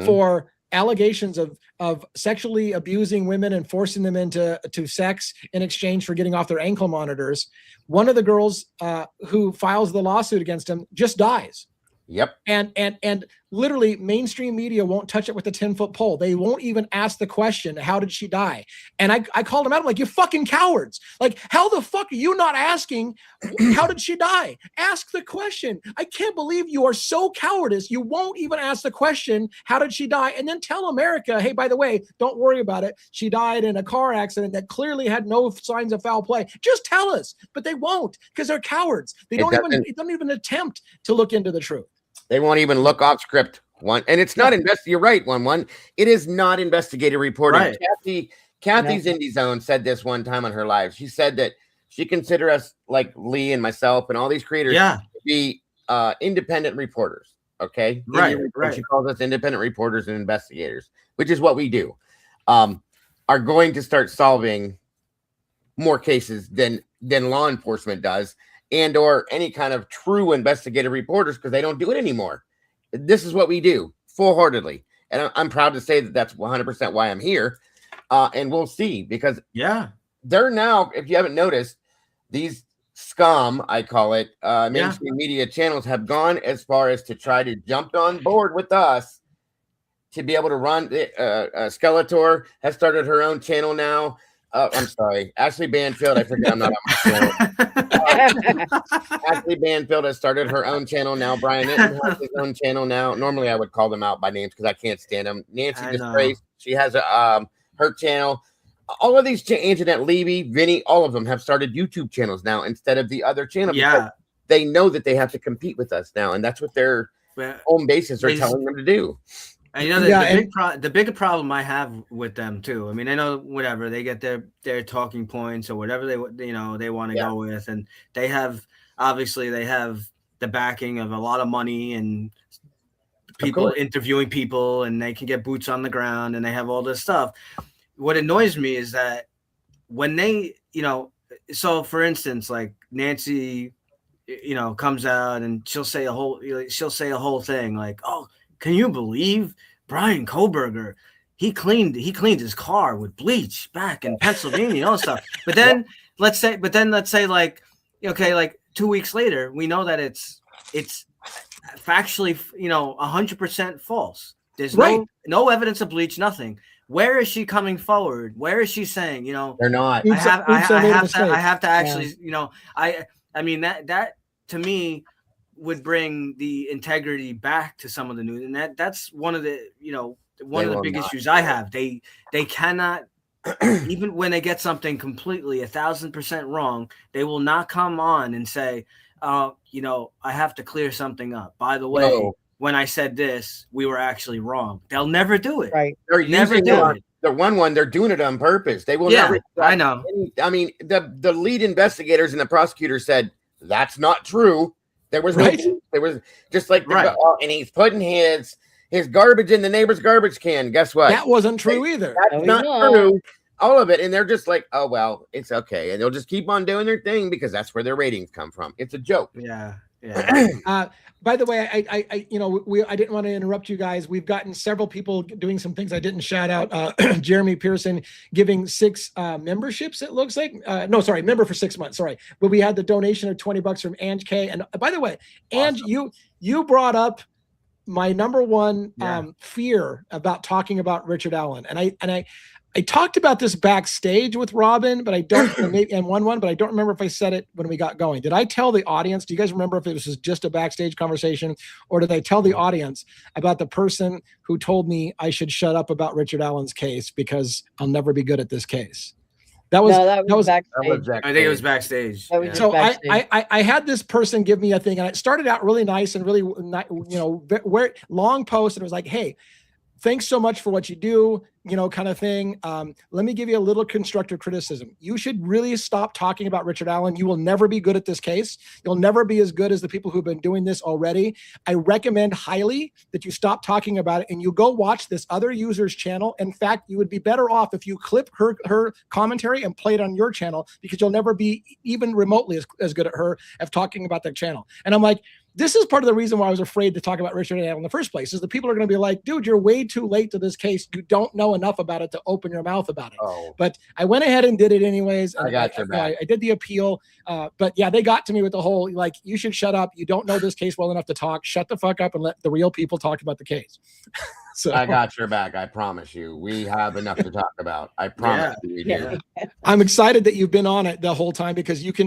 for allegations of sexually abusing women and forcing them into sex in exchange for getting off their ankle monitors, one of the girls who files the lawsuit against him just dies. Yep. And literally mainstream media won't touch it with a 10-foot pole. They won't even ask the question, how did she die? And I called them out. I'm like, you fucking cowards. Like, how the fuck are you not asking, how did she die? Ask the question. I can't believe you are so cowardice. You won't even ask the question, how did she die? And then tell America, hey, by the way, don't worry about it. She died in a car accident that clearly had no signs of foul play. Just tell us. But they won't, because they're cowards. They don't even attempt to look into the truth. They won't even look off script one. And it's not you're right, one. It is not investigative reporting. Right. Kathy's Indie Zone said this one time on her live. She said that she considered us, like Lee and myself and all these creators, to be independent reporters. Okay. Right. She calls us independent reporters and investigators, which is what we do. Are going to start solving more cases than law enforcement does, and or any kind of true investigative reporters, because they don't do it anymore. This is what we do full-heartedly, and I'm proud to say that that's 100% why I'm here. And we'll see, because they're now, if you haven't noticed, these scum, I call it, mainstream media channels have gone as far as to try to jump on board with us to be able to run. Skeletor has started her own channel now. I'm sorry, Ashley Banfield. I forget I'm not on my channel. Ashley Banfield has started her own channel now. Brian Etten has his own channel now. Normally, I would call them out by names because I can't stand them. Nancy Disgrace, she has her channel. All of these, Anjanette Levy, Vinny, all of them have started YouTube channels now instead of the other channel. Yeah, they know that they have to compete with us now, and that's what their home bases are telling them to do. And the bigger problem I have with them too. I mean, I know whatever they get their talking points or whatever they want to go with, and they have the backing of a lot of money and people interviewing people, and they can get boots on the ground, and they have all this stuff. What annoys me is that when they, so for instance, like Nancy, comes out and she'll say a whole thing like, oh, can you believe Brian Kohlberger? He cleaned his car with bleach back in Pennsylvania and all that stuff. But then let's say like okay, like 2 weeks later, we know that it's factually, 100% false. There's Right. no evidence of bleach, nothing. Where is she coming forward? Where is she saying, They're not. Oops, I have to actually, I mean that to me would bring the integrity back to some of the news, and that's one of the big issues I have. They cannot, even when they get something completely 1,000% wrong, they will not come on and say, I have to clear something up. By the way, when I said this, we were actually wrong. They'll never do it. Right. They're never do it. The one, they're doing it on purpose. They will Yeah, never. I know. I mean, the lead investigators and the prosecutor said that's not true. There was Right. there was just like Right. and he's putting his garbage in the neighbor's garbage can. Guess what? That wasn't true either. That's not true. All of it, and they're just like, oh well, it's okay, and they'll just keep on doing their thing because that's where their ratings come from. It's a joke. Yeah. By the way, I didn't want to interrupt you guys. We've gotten several people doing some things I didn't shout out. Jeremy Pearson giving 6 memberships. It looks like member for 6 months. Sorry, but we had the donation of $20 from Ange K. And by the way, Ange, you brought up my number one fear about talking about Richard Allen, and I talked about this backstage with Robin, but I don't maybe and one, but I don't remember if I said it when we got going. Did I tell the audience? Do you guys remember if it was just a backstage conversation, or did I tell the audience about the person who told me I should shut up about Richard Allen's case because I'll never be good at this case? That was backstage. I think it was backstage. So I had this person give me a thing, and it started out really nice and really, long post, and it was like, hey, thanks so much for what you do, kind of thing. Let me give you a little constructive criticism. You should really stop talking about Richard Allen. You will never be good at this case. You'll never be as good as the people who've been doing this already. I recommend highly that you stop talking about it and you go watch this other user's channel. In fact, you would be better off if you clip her commentary and play it on your channel, because you'll never be even remotely as good at her of talking about their channel. And I'm like, this is part of the reason why I was afraid to talk about Richard Allen in the first place, is the people are going to be like, dude, you're way too late to this case. You don't know enough about it to open your mouth about it. Oh. But I went ahead and did it anyways. I got your back. I did the appeal. But yeah, they got to me with the whole, like, you should shut up. You don't know this case well enough to talk. Shut the fuck up and let the real people talk about the case. So I got your back. I promise you. We have enough to talk about. I promise you we do. I'm excited that you've been on it the whole time, because you've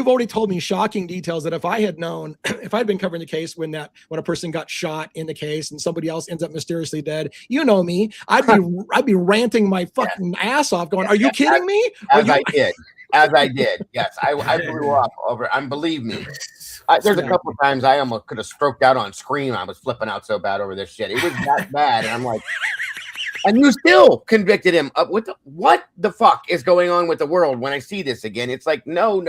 already told me shocking details that if I had known, if I'd been covering the case when a person got shot in the case and somebody else ends up mysteriously dead, me, I'd be ranting my fucking ass off going, are you kidding me? As I did. Yes. I blew up over, and believe me, there's a couple of times I almost could have stroked out on screen. I was flipping out so bad over this shit. It was that bad. And I'm like, and you still convicted him. What the fuck is going on with the world when I see this again? It's like, no,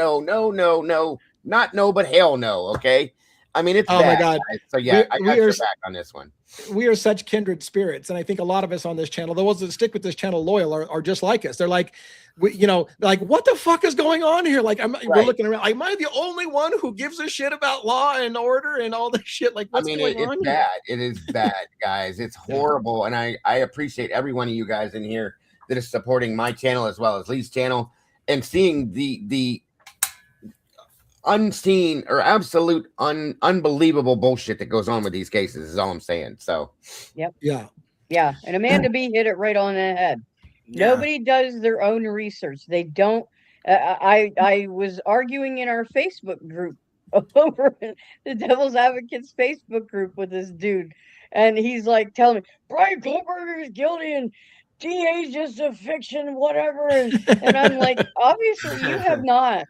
not no, but hell no. Okay. I mean, it's bad, my God. Guys. So yeah, I got your back on this one. We are such kindred spirits. And I think a lot of us on this channel, the ones that stick with this channel loyal, are just like us. They're like, like, what the fuck is going on here? Like, we're looking around. Am I the only one who gives a shit about law and order and all this shit? Like, what's going on? It's bad. It is bad, guys. It's horrible. And I appreciate every one of you guys in here that is supporting my channel as well as Lee's channel, and seeing the unseen or absolute unbelievable bullshit that goes on with these cases is all I'm saying. So yeah. And Amanda B hit it right on the head. Nobody does their own research. They don't. I was arguing in our Facebook group, over the Devil's Advocates Facebook group, with this dude, and he's like telling me Brian Kohlberger is guilty and DA's just a fiction, whatever. And I'm like, obviously you have not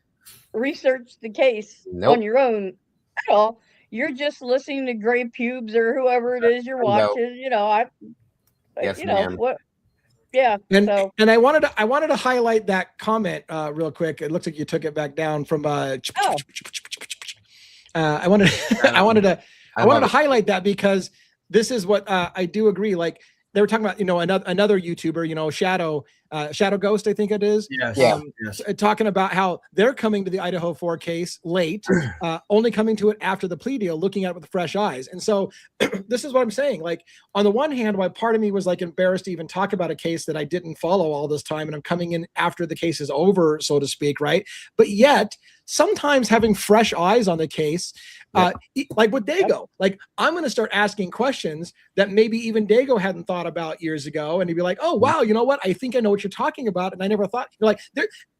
researched the case on your own at all. You're just listening to Gray Pubes or whoever it is you're watching. What? Yeah. And I wanted to highlight that comment real quick. It looks like you took it back down from I wanted to highlight that, because this is what I do agree. Like they were talking about, another YouTuber, Shadow Ghost, I think it is. Yes. Talking about how they're coming to the Idaho 4 case late, only coming to it after the plea deal, looking at it with fresh eyes. And so this is what I'm saying. Like, on the one hand, why part of me was like embarrassed to even talk about a case that I didn't follow all this time, and I'm coming in after the case is over, so to speak, right? But yet, sometimes having fresh eyes on the case, like with Dago, like I'm going to start asking questions that maybe even Dago hadn't thought about years ago, and he'd be like, "Oh wow, you know what? I think I know what you're talking about," and I never thought. Like,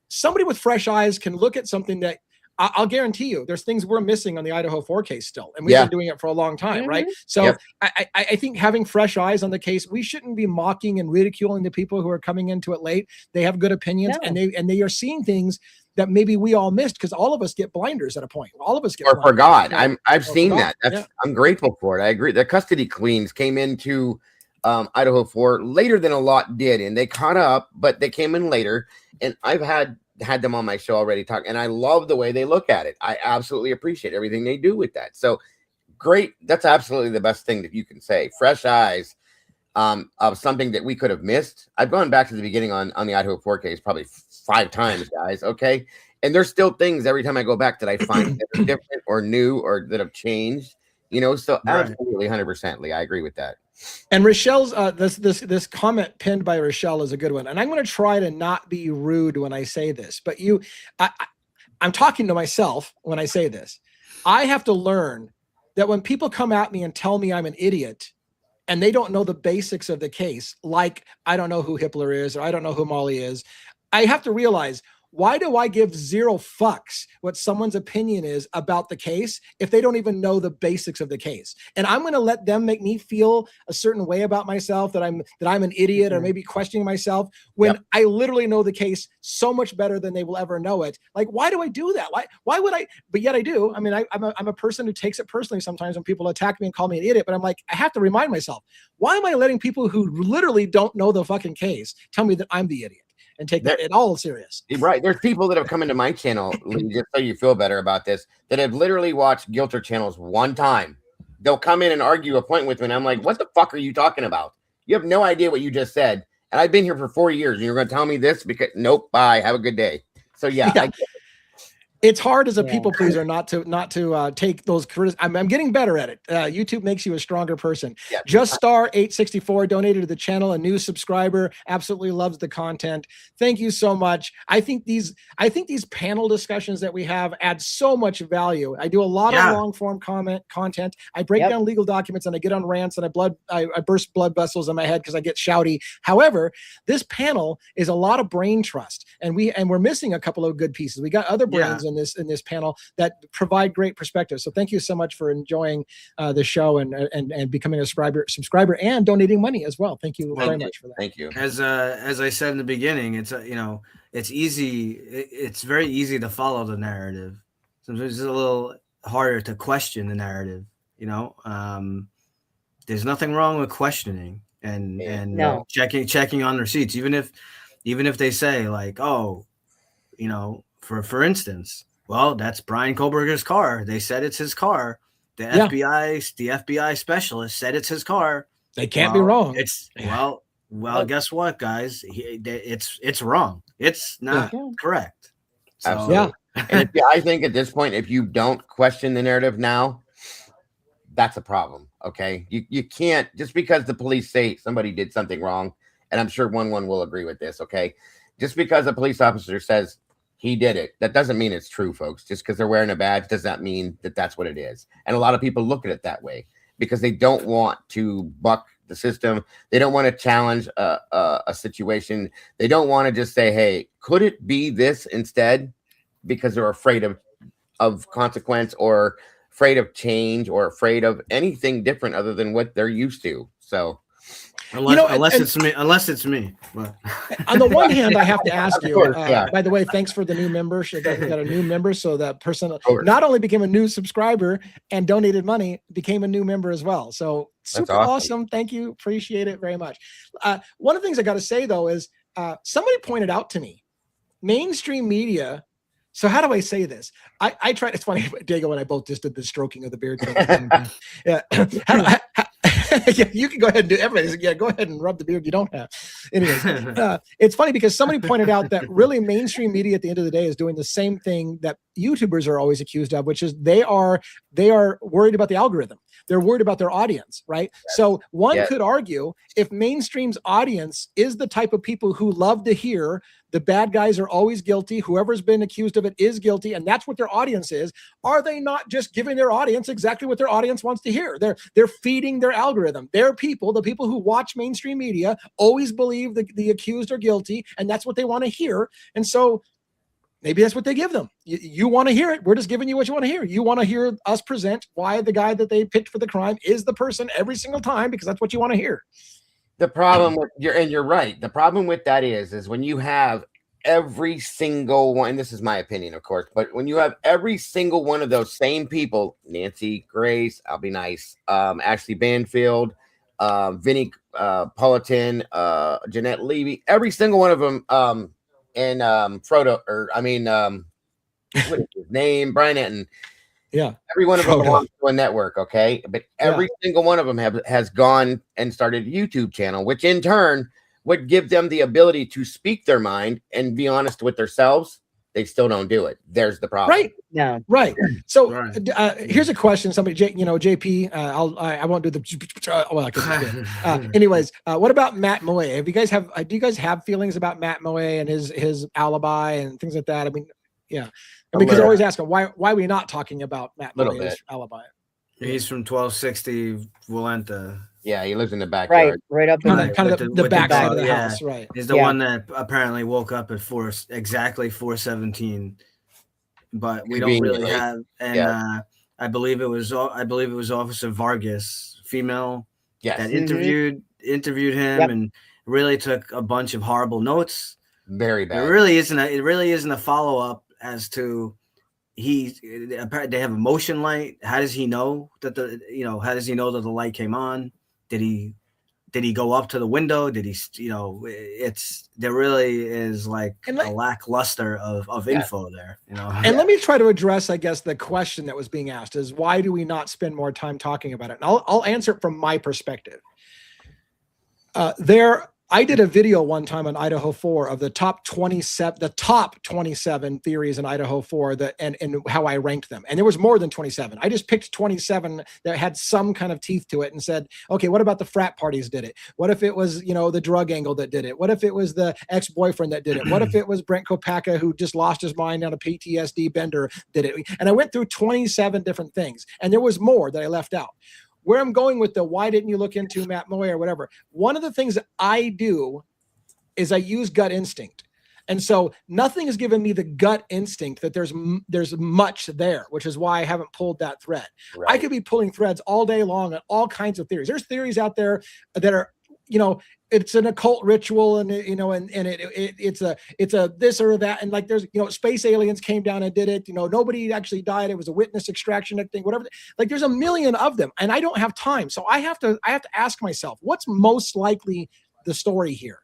somebody with fresh eyes can look at something that I'll guarantee you, there's things we're missing on the Idaho 4 case still, and we've been doing it for a long time, right? So I think having fresh eyes on the case, we shouldn't be mocking and ridiculing the people who are coming into it late. They have good opinions, and they are seeing things that maybe we all missed, because all of us get blinders at a point. All of us get blinders. Forgot. I've seen that. I'm grateful for it. I agree. The custody queens came into Idaho 4 later than a lot did, and they caught up, but they came in later. And I've had them on my show already talking, and I love the way they look at it. I absolutely appreciate everything they do with that. So great. That's absolutely the best thing that you can say. Fresh eyes of something that we could have missed. I've gone back to the beginning on the Idaho 4 case probably 5 times, guys. Okay. And there's still things every time I go back that I find that are different or new or that have changed, so absolutely 100%, Lee. I agree with that. And Rochelle's this comment pinned by Rochelle is a good one. And I'm going to try to not be rude when I say this, but I'm talking to myself when I say this. I have to learn that when people come at me and tell me I'm an idiot and they don't know the basics of the case, like I don't know who Hippler is, or I don't know who Molly is, I have to realize, why do I give 0 fucks what someone's opinion is about the case if they don't even know the basics of the case? And I'm going to let them make me feel a certain way about myself, that I'm an idiot, or maybe questioning myself, when I literally know the case so much better than they will ever know it. Like, why do I do that? Why would I? But yet I do. I mean, I'm a person who takes it personally sometimes when people attack me and call me an idiot, but I'm like, I have to remind myself, why am I letting people who literally don't know the fucking case tell me that I'm the idiot? And take that all serious. Right. There's people that have come into my channel, just so you feel better about this, that have literally watched Guilter channels one time. They'll come in and argue a point with me, and I'm like, what the fuck are you talking about? You have no idea what you just said. And I've been here for 4 years, and you're going to tell me this? Because nope, bye. Have a good day. So yeah. It's hard as a people pleaser not to take those criticisms. I'm getting better at it. YouTube makes you a stronger person. Yeah. Just Star 864 donated to the channel, a new subscriber, absolutely loves the content. Thank you so much. I think these panel discussions that we have add so much value. I do a lot of long form content. I break down legal documents, and I get on rants, and I burst blood vessels in my head because I get shouty. However, this panel is a lot of brain trust, and we're missing a couple of good pieces. We got other brains in this panel that provide great perspective. So thank you so much for enjoying the show and becoming a subscriber and donating money as well. Thank you very much for that. Thank you. As I said in the beginning, it's easy. It's very easy to follow the narrative. Sometimes it's a little harder to question the narrative. There's nothing wrong with questioning and checking on receipts, even if they say like, oh, for instance, well, that's Brian Kohlberger's car. They said it's his car. The FBI specialist said it's his car. They can't be wrong. Well, guess what, guys? It's wrong. It's not correct. So, absolutely. And I think at this point, if you don't question the narrative now, that's a problem. Okay, you can't, just because the police say somebody did something wrong, and I'm sure one will agree with this. Okay, just because a police officer says he did it, that doesn't mean it's true, folks. Just because they're wearing a badge does not mean that that's what it is. And a lot of people look at it that way because they don't want to buck the system. They don't want to challenge a situation. They don't want to just say, hey, could it be this instead? Because they're afraid of consequence, or afraid of change, or afraid of anything different other than what they're used to. So unless it's me. But. On the one hand, I have to ask you, by the way, thanks for the new member. We got a new member. So that person not only became a new subscriber and donated money, became a new member as well. So super awesome. Thank you. Appreciate it very much. One of the things I got to say, though, is somebody pointed out to me, mainstream media. So how do I say this? I tried. It's funny, Dago and I both just did the stroking of the beard thing. Yeah. Yeah, you can go ahead and do everybody's. Yeah, go ahead and rub the beard you don't have. Anyways, it's funny because somebody pointed out that really mainstream media at the end of the day is doing the same thing that YouTubers are always accused of, which is they are worried about the algorithm. They're worried about their audience, right? Yes. So one could argue if mainstream's audience is the type of people who love to hear the bad guys are always guilty, whoever's been accused of it is guilty, and that's what their audience is, are they not just giving their audience exactly what their audience wants to hear? They're feeding their algorithm. Their people, the people who watch mainstream media, always believe the accused are guilty, and that's what they want to hear. And so maybe that's what they give them. You want to hear it. We're just giving you what you want to hear. You want to hear us present why the guy that they picked for the crime is the person every single time, because that's what you want to hear. The problem with you're right. The problem with that is when you have every single one, this is my opinion, of course, but when you have every single one of those same people, Nancy Grace, I'll be nice, Ashley Banfield, Vinny Politan, Jeanette Levy, every single one of them, and Frodo, or I mean, what is his name? Brian Etten. Yeah, every one of them belongs to a network, okay? But every single one of them has gone and started a YouTube channel, which in turn would give them the ability to speak their mind and be honest with themselves. They still don't do it. There's the problem. Right. Yeah. Right. So here's a question. Somebody, JP, I won't do the. Well, I could. Anyways, what about Matt Moe? Do you guys have feelings about Matt Moe and his alibi and things like that? I mean, yeah. I mean, because they're always asking why are we not talking about Matt Moe's alibi? He's from 1260 Volenta. Yeah, he lives in the backyard. Right up in kind of the back side of the house, right? He's the one that apparently woke up at exactly 4:17, but we don't really have. And I believe it was Officer Vargas, female, that interviewed him and really took a bunch of horrible notes. Very bad. It really isn't a follow up as to they have a motion light. How does he know that how does he know that the light came on? Did he go up to the window? Did he, there really is like a lackluster of info there, And let me try to address, I guess, the question that was being asked is why do we not spend more time talking about it? And I'll answer it from my perspective. I did a video one time on Idaho 4 of the top 27 theories in Idaho 4 and how I ranked them. And there was more than 27. I just picked 27 that had some kind of teeth to it and said, okay, what about the frat parties did it? What if it was, the drug angle that did it? What if it was the ex-boyfriend that did it? What if it was Brent Kopacka who just lost his mind on a PTSD bender did it? And I went through 27 different things. And there was more that I left out. Where I'm going with why didn't you look into Matt Moe or whatever? One of the things that I do is I use gut instinct. And so nothing has given me the gut instinct that there's much there, which is why I haven't pulled that thread. Right. I could be pulling threads all day long on all kinds of theories. There's theories out there that are, it's an occult ritual and it's a this or that. And like, there's, space aliens came down and did it, nobody actually died. It was a witness extraction thing, whatever. Like there's a million of them and I don't have time. So I have to ask myself, what's most likely the story here?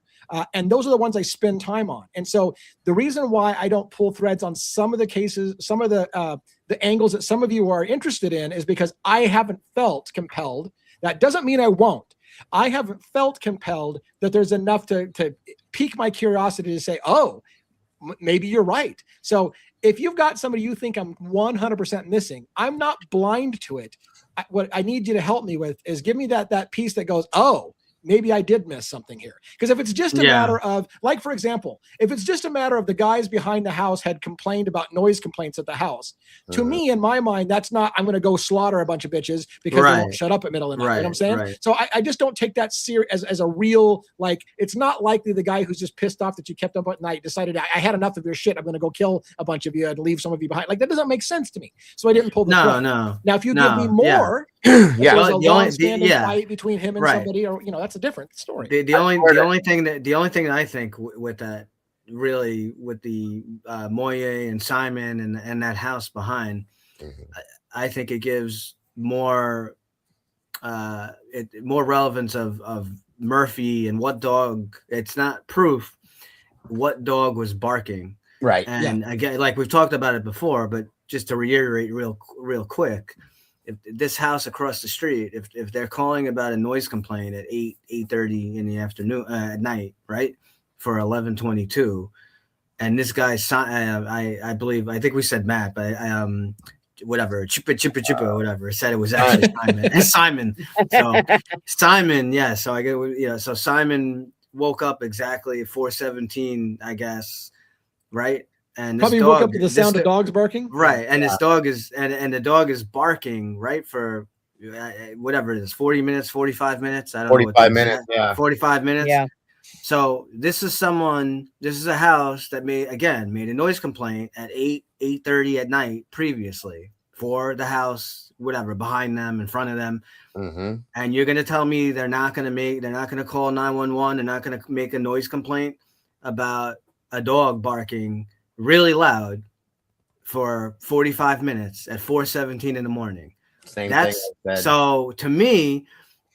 And those are the ones I spend time on. And so the reason why I don't pull threads on some of the cases, some of the angles that some of you are interested in is because I haven't felt compelled. That doesn't mean I won't. I haven't felt compelled that there's enough to pique my curiosity to say, oh, maybe you're right. So if you've got somebody you think I'm 100% missing, I'm not blind to it. What I need you to help me with is give me that piece that goes, oh, maybe I did miss something here. Because if it's just a matter of, like, for example, if it's just a matter of the guys behind the house had complained about noise complaints at the house, to me, in my mind, that's not, I'm going to go slaughter a bunch of bitches because they won't shut up at middle of the night. You know what I'm saying? Right. So I just don't take that serious as a real, like, it's not likely the guy who's just pissed off that you kept up at night decided, I had enough of your shit. I'm going to go kill a bunch of you and leave some of you behind. Like, that doesn't make sense to me. So I didn't pull the thread. No. Now, if you give me more, there's a long-standing fight between him and somebody, or that's a different story. The only thing that I think with that, really, with the Moye and Simon and that house behind, I think it gives more relevance of Murphy and what dog. It's not proof what dog was barking, right? And again, like we've talked about it before, but just to reiterate real quick. if this house across the street, if they're calling about a noise complaint at 8:30 in the afternoon at night, right, for 11:22, and this guy, I believe, I think we said Matt, but whatever, chippa, whatever, said it was actually Simon. So Simon, yeah. So I get, so Simon woke up exactly at 4:17, I guess, right? And Probably woke up to the sound of dogs barking. Right. And this dog is, and the dog is barking, right, for whatever it is, 40 minutes, 45 minutes. I don't know. 45 minutes. Yeah. 45 minutes. Yeah. So this is a house that made a noise complaint at 8:30 at night previously for the house, whatever, behind them, in front of them. Mm-hmm. And you're going to tell me they're not going to call 911. They're not going to make a noise complaint about a dog barking really loud for 45 minutes at 4:17 in the morning. Same thing. So to me,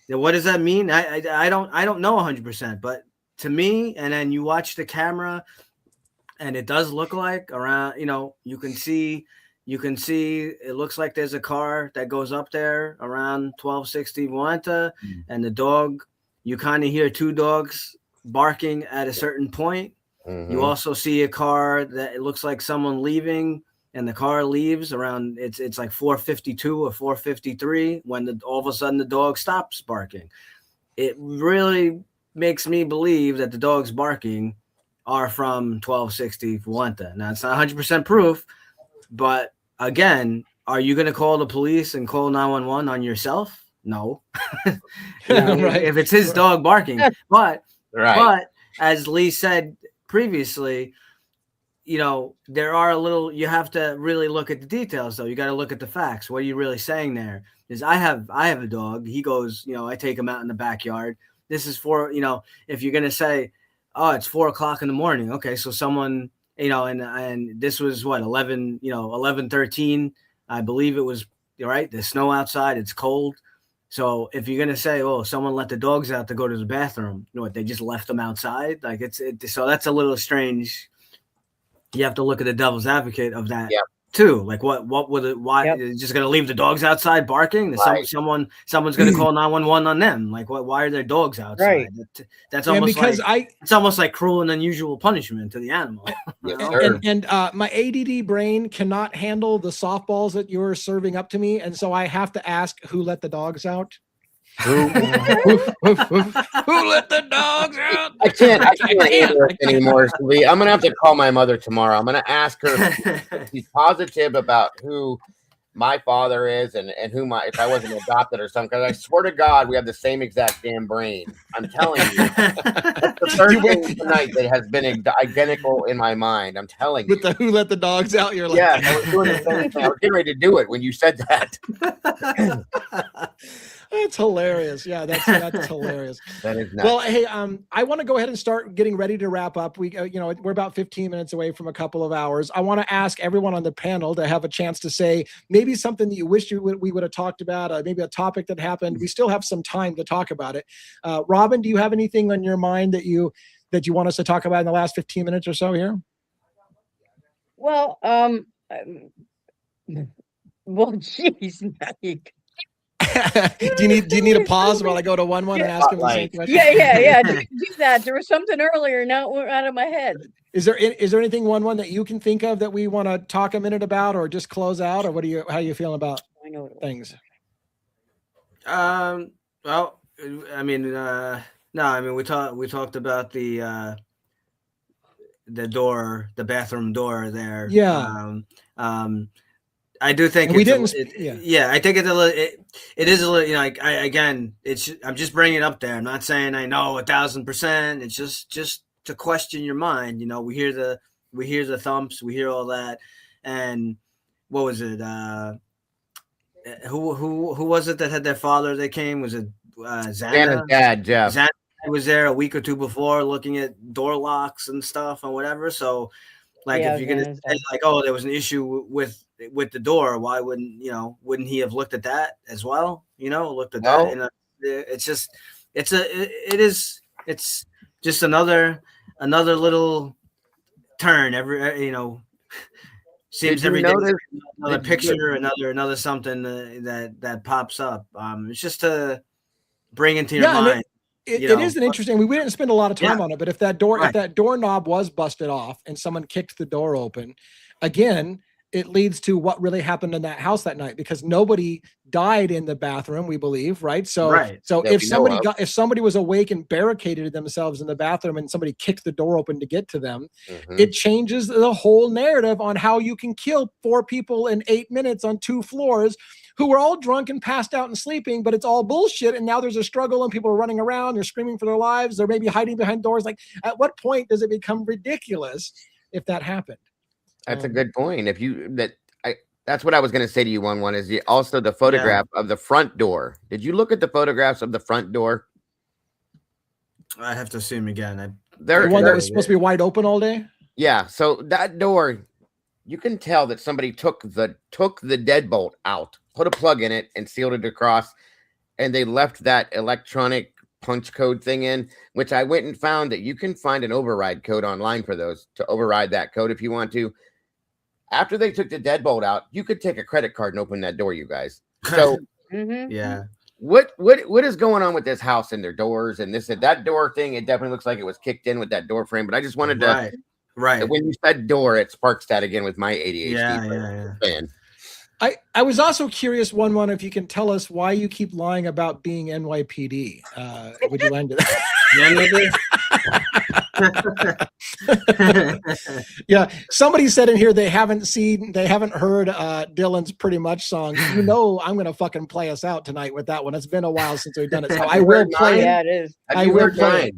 what does that mean? I don't know 100%, but to me, and then you watch the camera and it does look like around, you can see it looks like there's a car that goes up there around 1260 Vuelta, and the dog, you kind of hear two dogs barking at a certain point. Mm-hmm. You also see a car that it looks like someone leaving, and the car leaves around, it's like 4:52 or 4:53 when all of a sudden the dog stops barking. It really makes me believe that the dogs barking are from 1260 Vuelta. Now, it's not 100% proof, but again, are you going to call the police and call 911 on yourself? No. Right. If it's his dog barking. But as Lee said previously, there are you have to really look at the details, though. You got to look at the facts. What are you really saying there? Is I have a dog. He goes, I take him out in the backyard. This is for, if you're going to say, oh, it's 4:00 in the morning. Okay. So someone, and this was what, 11:13, I believe it was, right. The snow outside, it's cold. So if you're going to say, oh, someone let the dogs out to go to the bathroom, they just left them outside. Like so that's a little strange. You have to look at the devil's advocate of that too. Like what would it, why you're just going to leave the dogs outside barking? Right. Someone's going to call 911 on them. Like why are there dogs outside? Right. That's almost because it's almost like cruel and unusual punishment to the animal. And my ADD brain cannot handle the softballs that you're serving up to me. And so I have to ask, who let the dogs out? Who let the dogs out? I can't handle it anymore. Lee. I'm gonna have to call my mother tomorrow. I'm gonna ask her if she's positive about who my father is and who if I wasn't adopted or something. Because I swear to God, we have the same exact damn brain. I'm telling you. That's the third thing tonight that has been identical in my mind. I'm telling you. With the who let the dogs out, you're like, yeah, I was doing the same thing. I was getting ready to do it when you said that. That's hilarious. Yeah, that's hilarious. That is nuts. Well, hey, I want to go ahead and start getting ready to wrap up. We, we're about 15 minutes away from a couple of hours. I want to ask everyone on the panel to have a chance to say maybe something that you wish we would have talked about, maybe a topic that happened. We still have some time to talk about it. Robin, do you have anything on your mind that you want us to talk about in the last 15 minutes or so here? Well, geez, Mike. do you need a pause while I go to one and ask him the same question? Yeah. Do that. There was something earlier. Now it went out of my head. Is there anything one that you can think of that we want to talk a minute about, or just close out, or how you feeling about things? Well, I mean, no, I mean we talked about the door, the bathroom door there. Yeah. I do think we didn't. I think it's a little. It is a little. I'm just bringing it up there. I'm not saying I know 1,000%. It's just to question your mind. We hear the thumps. We hear all that. And what was it? Who was it that had their father that came? Was it Xana's dad, Jeff? Xana was there a week or two before, looking at door locks and stuff and whatever. So, if you're gonna say there was an issue with the door, why wouldn't he have looked at that as well? Looked at that. And it's just another little turn. Seems Did you every day notice? another Did you- picture, another something that pops up. It's just to bring into your Yeah, and mind. it is an interesting. We didn't spend a lot of time Yeah. on it, but if that doorknob was busted off and someone kicked the door open, again, it leads to what really happened in that house that night, because nobody died in the bathroom, we believe, right? So Right. so That if we know somebody of. if somebody was awake and barricaded themselves in the bathroom and somebody kicked the door open to get to them, Mhm. it changes the whole narrative on how you can kill 4 people in 8 minutes on 2 floors who were all drunk and passed out and sleeping, but it's all bullshit. And now there's a struggle and people are running around, they're screaming for their lives, they're maybe hiding behind doors. Like, at what point does it become ridiculous if that happened? That's a good point. That's what I was going to say to you. One is also the Yeah. photograph of the front door. Did you look at the photographs of the front door? I have to assume again. The one that was supposed to be wide open all day? Yeah. So that door, you can tell that somebody took the deadbolt out, put a plug in it, and sealed it across, and they left that electronic punch code thing in, which I went and found that you can find an override code online for those to override that code if you want to. After they took the deadbolt out, you could take a credit card and open that door, you guys. So Yeah. what is going on with this house and their doors and this and that door thing? It definitely looks like it was kicked in with that door frame, but I just wanted to Right. when you said door, it sparks that again with my ADHD Yeah. fan. I was also curious, one, if you can tell us why you keep lying about being NYPD. Would you mind to that? Yeah, somebody said in here they haven't heard Dylan's Pretty Much song. You know, I'm gonna fucking play us out tonight with that one. It's been a while since we've done it, so I will play it. Yeah, it is. I will play it.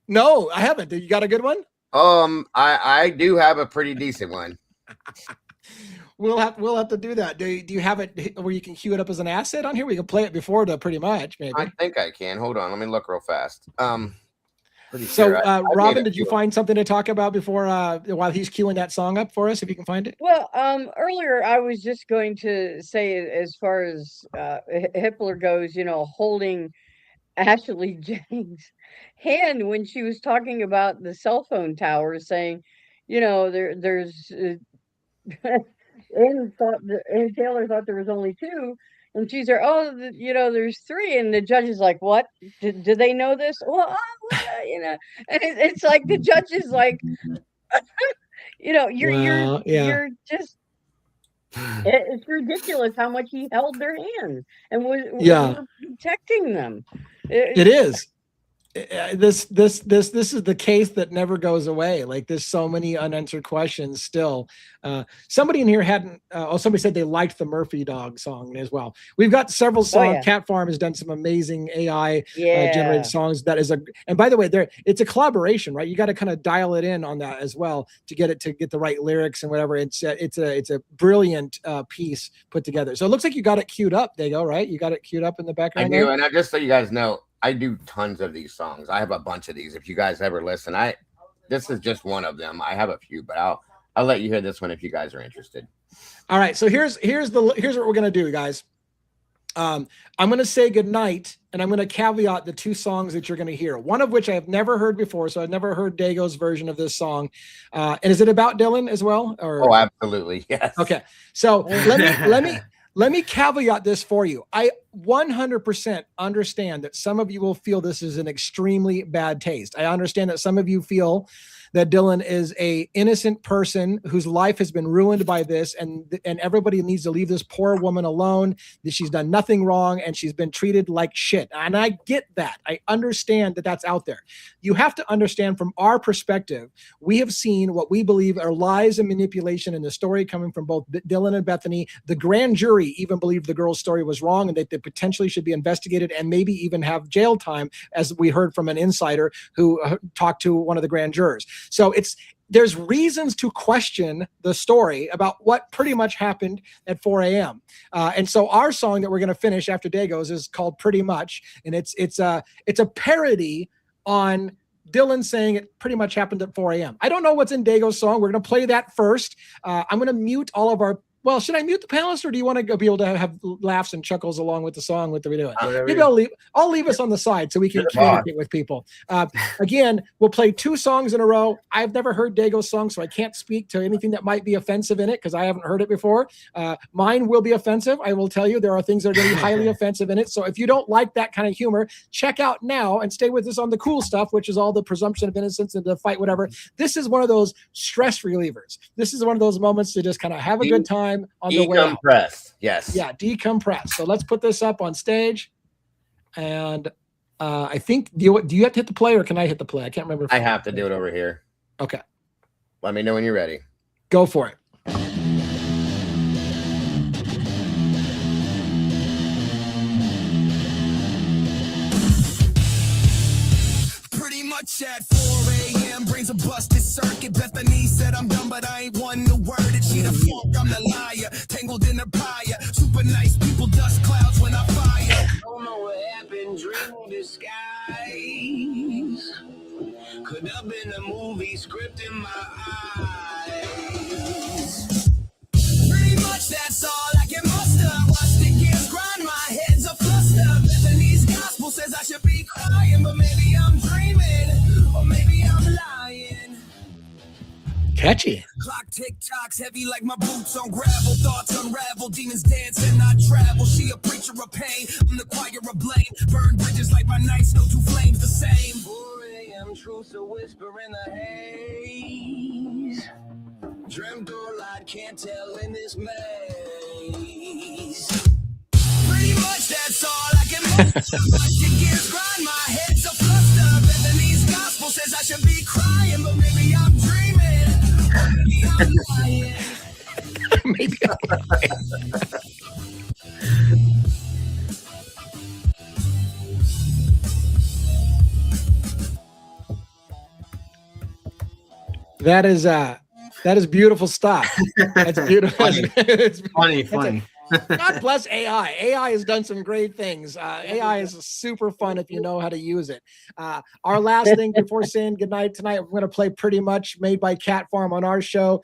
No, I haven't. You got a good one? I do have a pretty decent one. We'll have to do that. Do you have it where you can queue it up as an asset on here? We can play it before the Pretty Much, maybe. I think I can. Hold on, let me look real fast. So, Robin, did you find something to talk about before while he's queuing that song up for us, if you can find it? Well, earlier I was just going to say, as far as Hitler goes, holding Ashley Jennings' hand when she was talking about the cell phone towers, saying, there's and Taylor thought there was only 2, and she's there. There's 3, and the judge is like, "What? Do they know this?" Well, and it's like the judge is like, you're just. It's ridiculous how much he held their hands and was protecting them. It is. This is the case that never goes away. Like, there's so many unanswered questions still. Somebody in here hadn't. Somebody said they liked the Murphy Dog song as well. We've got several songs. Cat Farm has done some amazing AI generated songs. And by the way, it's a collaboration, right? You got to kind of dial it in on that as well to get the right lyrics and whatever. It's a brilliant piece put together. So it looks like you got it queued up. There you go, right? You got it queued up in the background. I do, and just so you guys know, I do tons of these songs. I have a bunch of these. If you guys ever listen, this is just one of them. I have a few, but I'll let you hear this one if you guys are interested. All right. So here's what we're gonna do, guys. I'm gonna say goodnight, and I'm gonna caveat the 2 songs that you're gonna hear. One of which I have never heard before, so I've never heard Dago's version of this song. And is it about Dylan as well? Or? Oh, absolutely, yes. Okay. So let me caveat this for you. I 100% understand that some of you will feel this is an extremely bad taste. I understand that some of you feel that Dylan is a innocent person whose life has been ruined by this, and everybody needs to leave this poor woman alone, that she's done nothing wrong and she's been treated like shit. And I get that. I understand that that's out there. You have to understand, from our perspective, we have seen what we believe are lies and manipulation in the story coming from both Dylan and Bethany. The grand jury even believed the girl's story was wrong and that they potentially should be investigated and maybe even have jail time, as we heard from an insider who talked to one of the grand jurors. So there's reasons to question the story about what pretty much happened at 4 a.m. And so our song that we're going to finish after Dago's is called Pretty Much. And it's a parody on Dylan saying it pretty much happened at 4 a.m. I don't know what's in Dago's song. We're going to play that first. I'm going to mute all of our Well, should I mute the panelists, or do you want to go be able to have laughs and chuckles along with the song? What are we doing? Maybe I'll leave us on the side so we can communicate with people. Again, we'll play 2 songs in a row. I've never heard Dago's song, so I can't speak to anything that might be offensive in it because I haven't heard it before. Mine will be offensive. I will tell you there are things that are going to be highly offensive in it. So if you don't like that kind of humor, check out now and stay with us on the cool stuff, which is all the presumption of innocence and the fight, whatever. This is one of those stress relievers. This is one of those moments to just kind of have a good time on the way out. Decompress. Yes. Yeah, decompress. So let's put this up on stage. And I think, do you have to hit the play, or can I hit the play? I can't remember. I have to do it over here. Okay. Let me know when you're ready. Go for it. Pretty much at 4 a.m. brings a busted circuit. Bethany said I'm done, but I ain't one the word. And she the funk, I'm the liar. Tangled in her pyre. Super nice people, dust clouds when I fire. Don't know what happened, dream disguise. Could have been a movie script in my eyes. Pretty much that's all I can muster. Watch the gears grind, my head's a fluster. Bethany's gospel says I should be crying, but maybe I'm dreaming, or maybe I'm lying. Catchy. Clock tick-tocks heavy like my boots on gravel. Thoughts unravel, demons dance and I travel. She a preacher of pain, I'm the choir of blame. Burn bridges like my nights, no 2 flames the same. 4 a.m. truths a whisper in the haze. Dreamt or lied, can't tell in this maze. Pretty much that's all I can muster. Watch the gears grind, my head's a fluster. Bethany's gospel says I should be crying, but maybe I'm dreaming, or maybe I'm lying. Maybe I'm That is beautiful stuff. That's beautiful. It's Funny. God bless AI. AI has done some great things. AI is super fun if you know how to use it. Our last thing before saying goodnight tonight, we're going to play Pretty Much, made by Cat Farm on our show.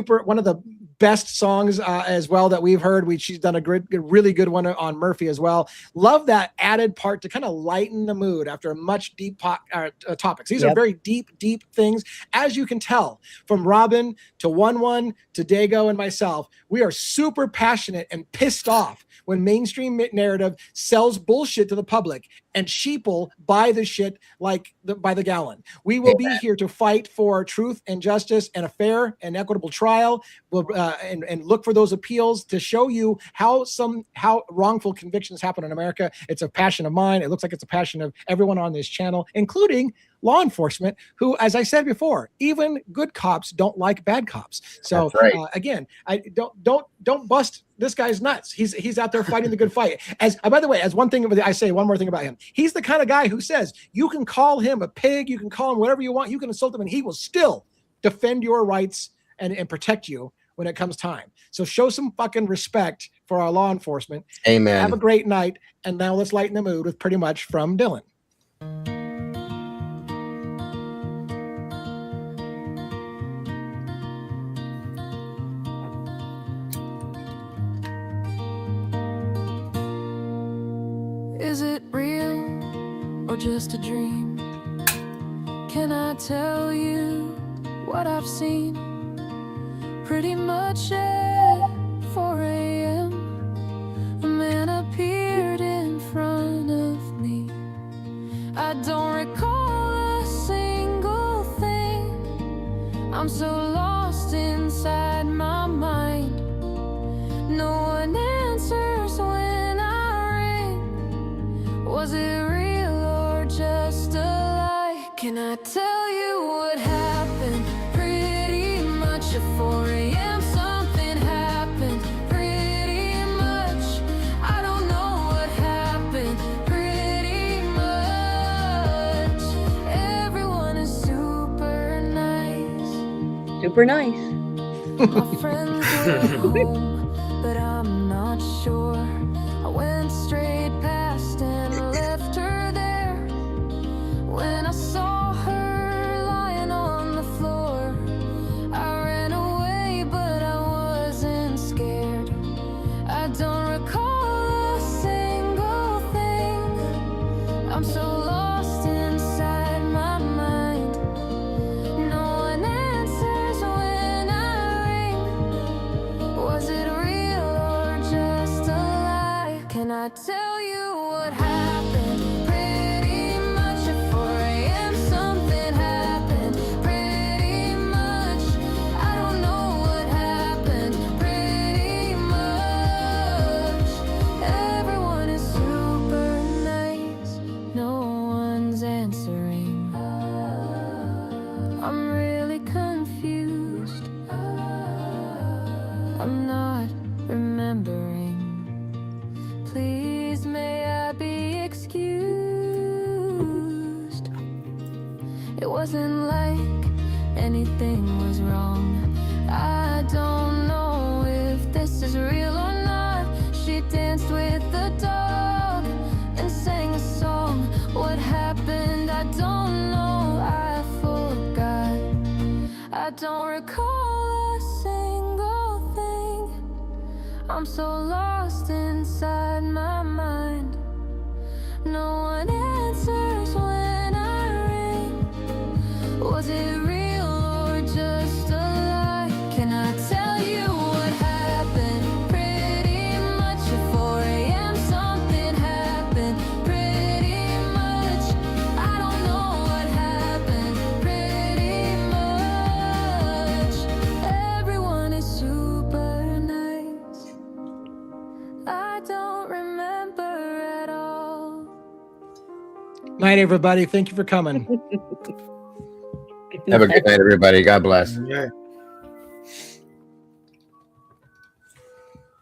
One of the best songs as well that we've heard. She's done a really good one on Murphy as well. Love that added part to kind of lighten the mood after much deep topics. These are very deep things. As you can tell from Robin to 1-1 to Dago and myself, we are super passionate and pissed off when mainstream narrative sells bullshit to the public and sheeple buy the shit by the gallon. We will be here to fight for truth and justice and a fair and equitable trial. And look for those appeals to show you how wrongful convictions happen in America. It's a passion of mine. It looks like it's a passion of everyone on this channel, including law enforcement, who, as I said before, even good cops don't like bad cops. So again, I don't bust this guy's nuts. He's out there fighting the good fight. By the way, as one thing I say, one more thing about him, he's the kind of guy who says you can call him a pig, you can call him whatever you want, you can insult him, and he will still defend your rights and protect you when it comes time. So show some fucking respect for our law enforcement. Amen. Have a great night. And now let's lighten the mood with Pretty Much from Dylan. Is it real or just a dream? Can I tell you what I've seen? Pretty much at 4 a.m. a man appeared in front of me. I don't recall a single thing. I'm so lost inside my mind. No one answers when I ring. Was it real or just a lie? Can I tell you what happened? Pretty much at 4 a.m. something happened. Pretty much, I don't know what happened. Pretty much, everyone is super nice. Super nice. My friends were home, but I'm not sure. I went straight past and left her there. When I saw her lying on the floor, I ran away, but I wasn't scared. I'm really confused. I'm not remembering. Please, may I be excused? It wasn't like anything was wrong. I don't know if this is real or not. She danced with the dog and sang a song. What happened? I don't know. I forgot. I don't recall a single thing. I'm so lost inside my mind. No one answers when I ring. Was it real or just a lie? Can I tell you what happened? Pretty much at 4 a.m. something happened. Pretty much. I don't know what happened. Pretty much. Everyone is super nice. I don't remember at all. Night, everybody. Thank you for coming. Have a good night, everybody. God bless. Yeah.